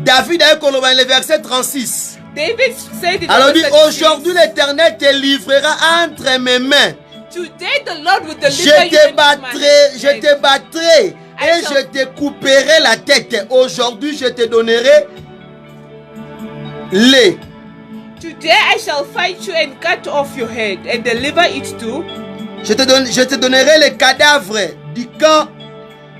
Speaker 1: David a écrit dans le verset 36.
Speaker 2: David said in
Speaker 1: Alors dit,
Speaker 2: verse 36,
Speaker 1: aujourd'hui l'Éternel te livrera entre mes mains.
Speaker 2: today the Lord will deliver
Speaker 1: Je
Speaker 2: you
Speaker 1: te
Speaker 2: into my
Speaker 1: battrai, je
Speaker 2: hand.
Speaker 1: te battrai et
Speaker 2: I shall-
Speaker 1: je te couperai la tête. Aujourd'hui, je te donnerai les.
Speaker 2: Today I shall fight you and cut off your head and deliver it to.
Speaker 1: Je te donnerai les cadavres du camp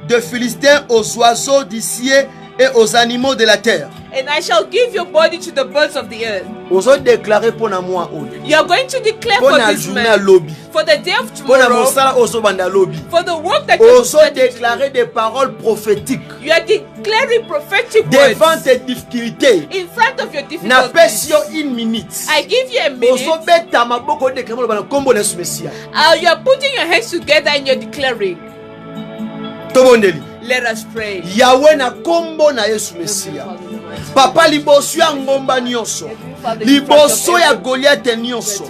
Speaker 1: de Philistins aux oiseaux du ciel et aux animaux de la terre.
Speaker 2: And I shall give your body to the birds of the earth.
Speaker 1: Ozo déclarer pour moi.
Speaker 2: You are going to declare
Speaker 1: Pour
Speaker 2: for
Speaker 1: la
Speaker 2: this
Speaker 1: journée
Speaker 2: man,
Speaker 1: lobby.
Speaker 2: for the day of
Speaker 1: Pour la
Speaker 2: tomorrow,
Speaker 1: monsala ozo banda lobby.
Speaker 2: for the work that you are
Speaker 1: Ozo
Speaker 2: starting to do.
Speaker 1: déclarer des paroles prophétiques
Speaker 2: You are declaring prophetic
Speaker 1: devant
Speaker 2: words
Speaker 1: tes difficultés.
Speaker 2: in front of your
Speaker 1: Na
Speaker 2: difficulties.
Speaker 1: pesi yo une minute.
Speaker 2: I give you a minute.
Speaker 1: Ozo beta maboko déclarer bana kombo na Messia.
Speaker 2: You are putting your hands together and you're declaring.
Speaker 1: Tobondeli.
Speaker 2: Let us pray.
Speaker 1: Yahweh na kombo na Yesu Messia. Papa liboso ya ngomba nyonso, liboso ya Goliath nyonso,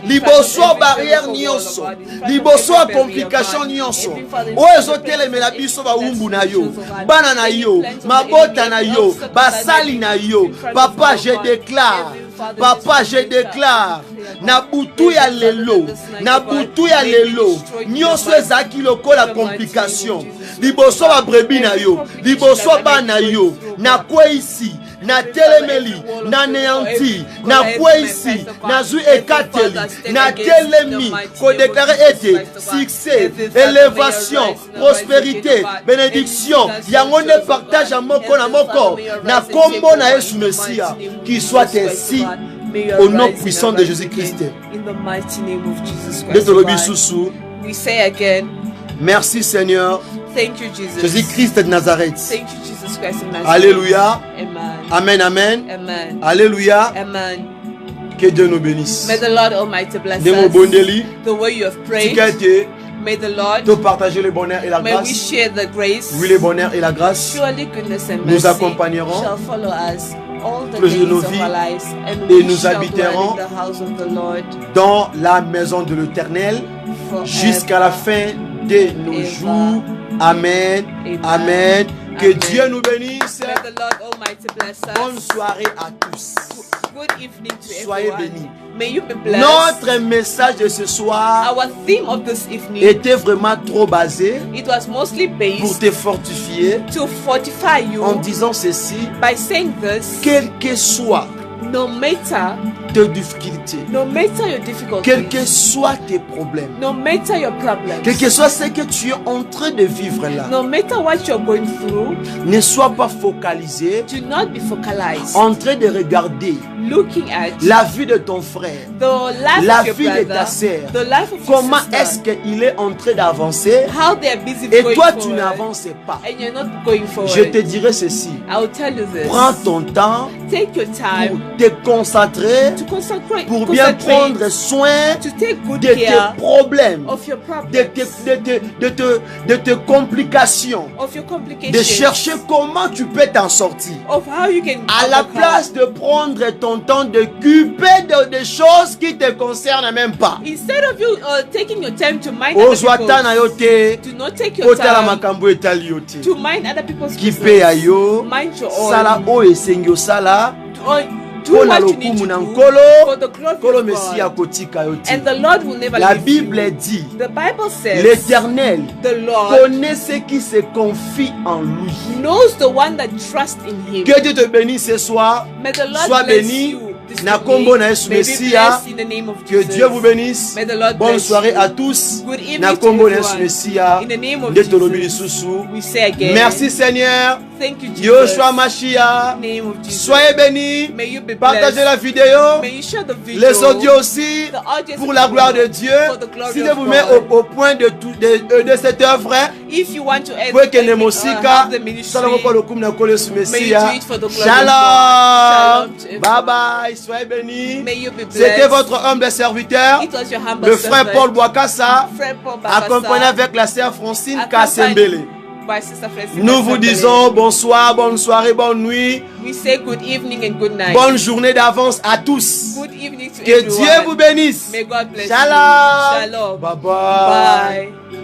Speaker 1: liboso ya barrière nyonso, liboso ya complication nyonso, oyo ezotelemela biso bawumbu na yo, bana na yo, mabota na yo, basali na yo. Papa, je déclare, papa, je déclare, na butu ya lelo, na butu ya lelo, nyonso ezaki lokola complication, liboso ba brebi na yo, liboso ba na yo, na kweisi, na telemeli, na neanti, na kweisi, na zui ekateli, na telemi, ko déclare ete, succès, élévation, prospérité, bénédiction, yango ne partage à moko na moko, na kombo na Yesu Messia, qui soit ainsi au nom puissant de Jésus-Christ.
Speaker 2: In the mighty name of Jesus
Speaker 1: De
Speaker 2: Christ.
Speaker 1: tolobi susu.
Speaker 2: We say again,
Speaker 1: Merci Seigneur,
Speaker 2: thank you, Jesus.
Speaker 1: Jésus-Christ de Nazareth.
Speaker 2: Thank you, Jesus Christ of Nazareth.
Speaker 1: Alléluia.
Speaker 2: Amen.
Speaker 1: Amen, amen.
Speaker 2: Amen.
Speaker 1: Alléluia.
Speaker 2: Amen.
Speaker 1: Que Dieu nous bénisse.
Speaker 2: May the Lord Almighty bless
Speaker 1: De mon
Speaker 2: us.
Speaker 1: bondeli,
Speaker 2: The way you have
Speaker 1: tu
Speaker 2: prayed.
Speaker 1: été
Speaker 2: May the Lord,
Speaker 1: de partager le bonheur et la
Speaker 2: may we
Speaker 1: grâce.
Speaker 2: share the grace.
Speaker 1: Oui, le bonheur et la grâce.
Speaker 2: Surely goodness and
Speaker 1: Nous
Speaker 2: mercy
Speaker 1: accompagnerons
Speaker 2: shall follow us all the
Speaker 1: tous les jours
Speaker 2: days
Speaker 1: de nos
Speaker 2: of
Speaker 1: vies
Speaker 2: our lives, and
Speaker 1: et
Speaker 2: we
Speaker 1: nous
Speaker 2: shall
Speaker 1: habiterons
Speaker 2: dwell in the house of the Lord
Speaker 1: dans la maison de l'Éternel
Speaker 2: forever.
Speaker 1: jusqu'à la fin de nos
Speaker 2: Ever.
Speaker 1: jours. Amen.
Speaker 2: Amen.
Speaker 1: Amen. Que
Speaker 2: Amen.
Speaker 1: Dieu nous bénisse.
Speaker 2: May the Lord Almighty bless
Speaker 1: Bonne
Speaker 2: us.
Speaker 1: soirée à tous.
Speaker 2: Good evening to
Speaker 1: Soyez
Speaker 2: everyone.
Speaker 1: bénis.
Speaker 2: May you be blessed.
Speaker 1: Notre message de ce soir
Speaker 2: Our theme of this evening,
Speaker 1: était vraiment trop basé
Speaker 2: it was mostly
Speaker 1: pour
Speaker 2: based
Speaker 1: te fortifier
Speaker 2: to fortify you
Speaker 1: en disant ceci,
Speaker 2: by saying this:
Speaker 1: quel que soit
Speaker 2: no matter
Speaker 1: tes difficultés,
Speaker 2: no matter your difficulties,
Speaker 1: quels que soient tes problèmes,
Speaker 2: no matter your problems,
Speaker 1: quel que soit ce que tu es en train de vivre là,
Speaker 2: no matter what you're going through,
Speaker 1: ne sois pas focalisé
Speaker 2: do not be focalized,
Speaker 1: en train de regarder
Speaker 2: looking at
Speaker 1: la vie de ton frère,
Speaker 2: the life
Speaker 1: la
Speaker 2: of your
Speaker 1: vie de ta
Speaker 2: brother,
Speaker 1: sœur.
Speaker 2: the life of your
Speaker 1: Comment
Speaker 2: sister,
Speaker 1: est-ce qu'il est en train d'avancer
Speaker 2: how they are busy
Speaker 1: et
Speaker 2: going
Speaker 1: toi tu
Speaker 2: forward,
Speaker 1: n'avances pas?
Speaker 2: and you're not going forward.
Speaker 1: Je te dirai ceci.
Speaker 2: I'll tell you this.
Speaker 1: Prends ton temps
Speaker 2: Take your
Speaker 1: pour
Speaker 2: time
Speaker 1: te concentrer,
Speaker 2: to concentrate,
Speaker 1: pour bien prendre soin
Speaker 2: to take good
Speaker 1: de tes
Speaker 2: care
Speaker 1: problèmes,
Speaker 2: of your
Speaker 1: de
Speaker 2: problems,
Speaker 1: tes complications,
Speaker 2: of your
Speaker 1: de
Speaker 2: complications,
Speaker 1: chercher comment tu peux t'en sortir.
Speaker 2: of how you can
Speaker 1: À la
Speaker 2: overcome.
Speaker 1: place de prendre ton temps de culper des choses qui te concernent même pas.
Speaker 2: Instead of you taking your time to mind
Speaker 1: Ozwa
Speaker 2: other
Speaker 1: ta na yo
Speaker 2: people's,
Speaker 1: te,
Speaker 2: do not take your
Speaker 1: otala
Speaker 2: time
Speaker 1: makambo etali yo te.
Speaker 2: to mind other people's
Speaker 1: Kipe ya
Speaker 2: business.
Speaker 1: yo,
Speaker 2: Mind your own.
Speaker 1: sala oyo esengi osala,
Speaker 2: Do
Speaker 1: mpo na
Speaker 2: what you need
Speaker 1: lokumu
Speaker 2: to
Speaker 1: na
Speaker 2: do
Speaker 1: nkolo,
Speaker 2: for the glory
Speaker 1: nkolo
Speaker 2: of
Speaker 1: mesi
Speaker 2: God.
Speaker 1: akotika yo te.
Speaker 2: And the Lord will never
Speaker 1: La
Speaker 2: leave
Speaker 1: Bible
Speaker 2: you.
Speaker 1: dit,
Speaker 2: The Bible says
Speaker 1: l'Éternel
Speaker 2: the Lord
Speaker 1: connaît ceux qui se confient en lui.
Speaker 2: knows the one that trusts in Him.
Speaker 1: Que Dieu te bénisse ce soir.
Speaker 2: May the Lord
Speaker 1: Sois
Speaker 2: bless
Speaker 1: béni.
Speaker 2: you this
Speaker 1: Na
Speaker 2: evening.
Speaker 1: kombo na Yesu
Speaker 2: May be
Speaker 1: Messia.
Speaker 2: blessed in the name of
Speaker 1: Que
Speaker 2: Jesus.
Speaker 1: Dieu vous bénisse.
Speaker 2: May the Lord
Speaker 1: Bonne
Speaker 2: bless
Speaker 1: soirée
Speaker 2: you.
Speaker 1: à tous.
Speaker 2: Good evening
Speaker 1: Na
Speaker 2: to
Speaker 1: kombo na
Speaker 2: everyone.
Speaker 1: Yesu Messia.
Speaker 2: In the name of
Speaker 1: Nde tolobi
Speaker 2: Jesus.
Speaker 1: lisusu.
Speaker 2: We say again.
Speaker 1: Merci Seigneur.
Speaker 2: Thank you, Jesus.
Speaker 1: Yoshua Mashiach.
Speaker 2: In the name of Jesus.
Speaker 1: Soyez bénis.
Speaker 2: May you be
Speaker 1: Partagez
Speaker 2: blessed.
Speaker 1: la vidéo.
Speaker 2: May you share the video.
Speaker 1: Les audios aussi.
Speaker 2: The audience
Speaker 1: Pour la gloire de Dieu.
Speaker 2: for the glory
Speaker 1: Si
Speaker 2: of
Speaker 1: je vous mets
Speaker 2: God.
Speaker 1: au point de cette œuvre,
Speaker 2: If you want to add
Speaker 1: vous que ne
Speaker 2: have
Speaker 1: mosika.
Speaker 2: the ministry,
Speaker 1: Salamo kwa lokumu na kole Yesu
Speaker 2: may you
Speaker 1: Messia.
Speaker 2: do it for the glory of God.
Speaker 1: Shalom.
Speaker 2: Shalom to everyone.
Speaker 1: Bye bye. Soyez bénis.
Speaker 2: May you be blessed.
Speaker 1: C'était votre humble serviteur,
Speaker 2: It was your humble
Speaker 1: le frère
Speaker 2: servant,
Speaker 1: Paul Bouakassa,
Speaker 2: Frère Paul Bakassa,
Speaker 1: accompagné avec la sœur Francine
Speaker 2: accompanied
Speaker 1: Kassembele.
Speaker 2: by Sister Francine
Speaker 1: Nous vous
Speaker 2: Kassembele.
Speaker 1: disons bonsoir, bonne soirée, bonne nuit,
Speaker 2: We say good evening and good night.
Speaker 1: bonne journée d'avance à tous.
Speaker 2: Good evening to
Speaker 1: Que
Speaker 2: everyone.
Speaker 1: Dieu vous bénisse.
Speaker 2: May God bless
Speaker 1: Shalom.
Speaker 2: you. Shalom.
Speaker 1: Bye bye.
Speaker 2: Bye.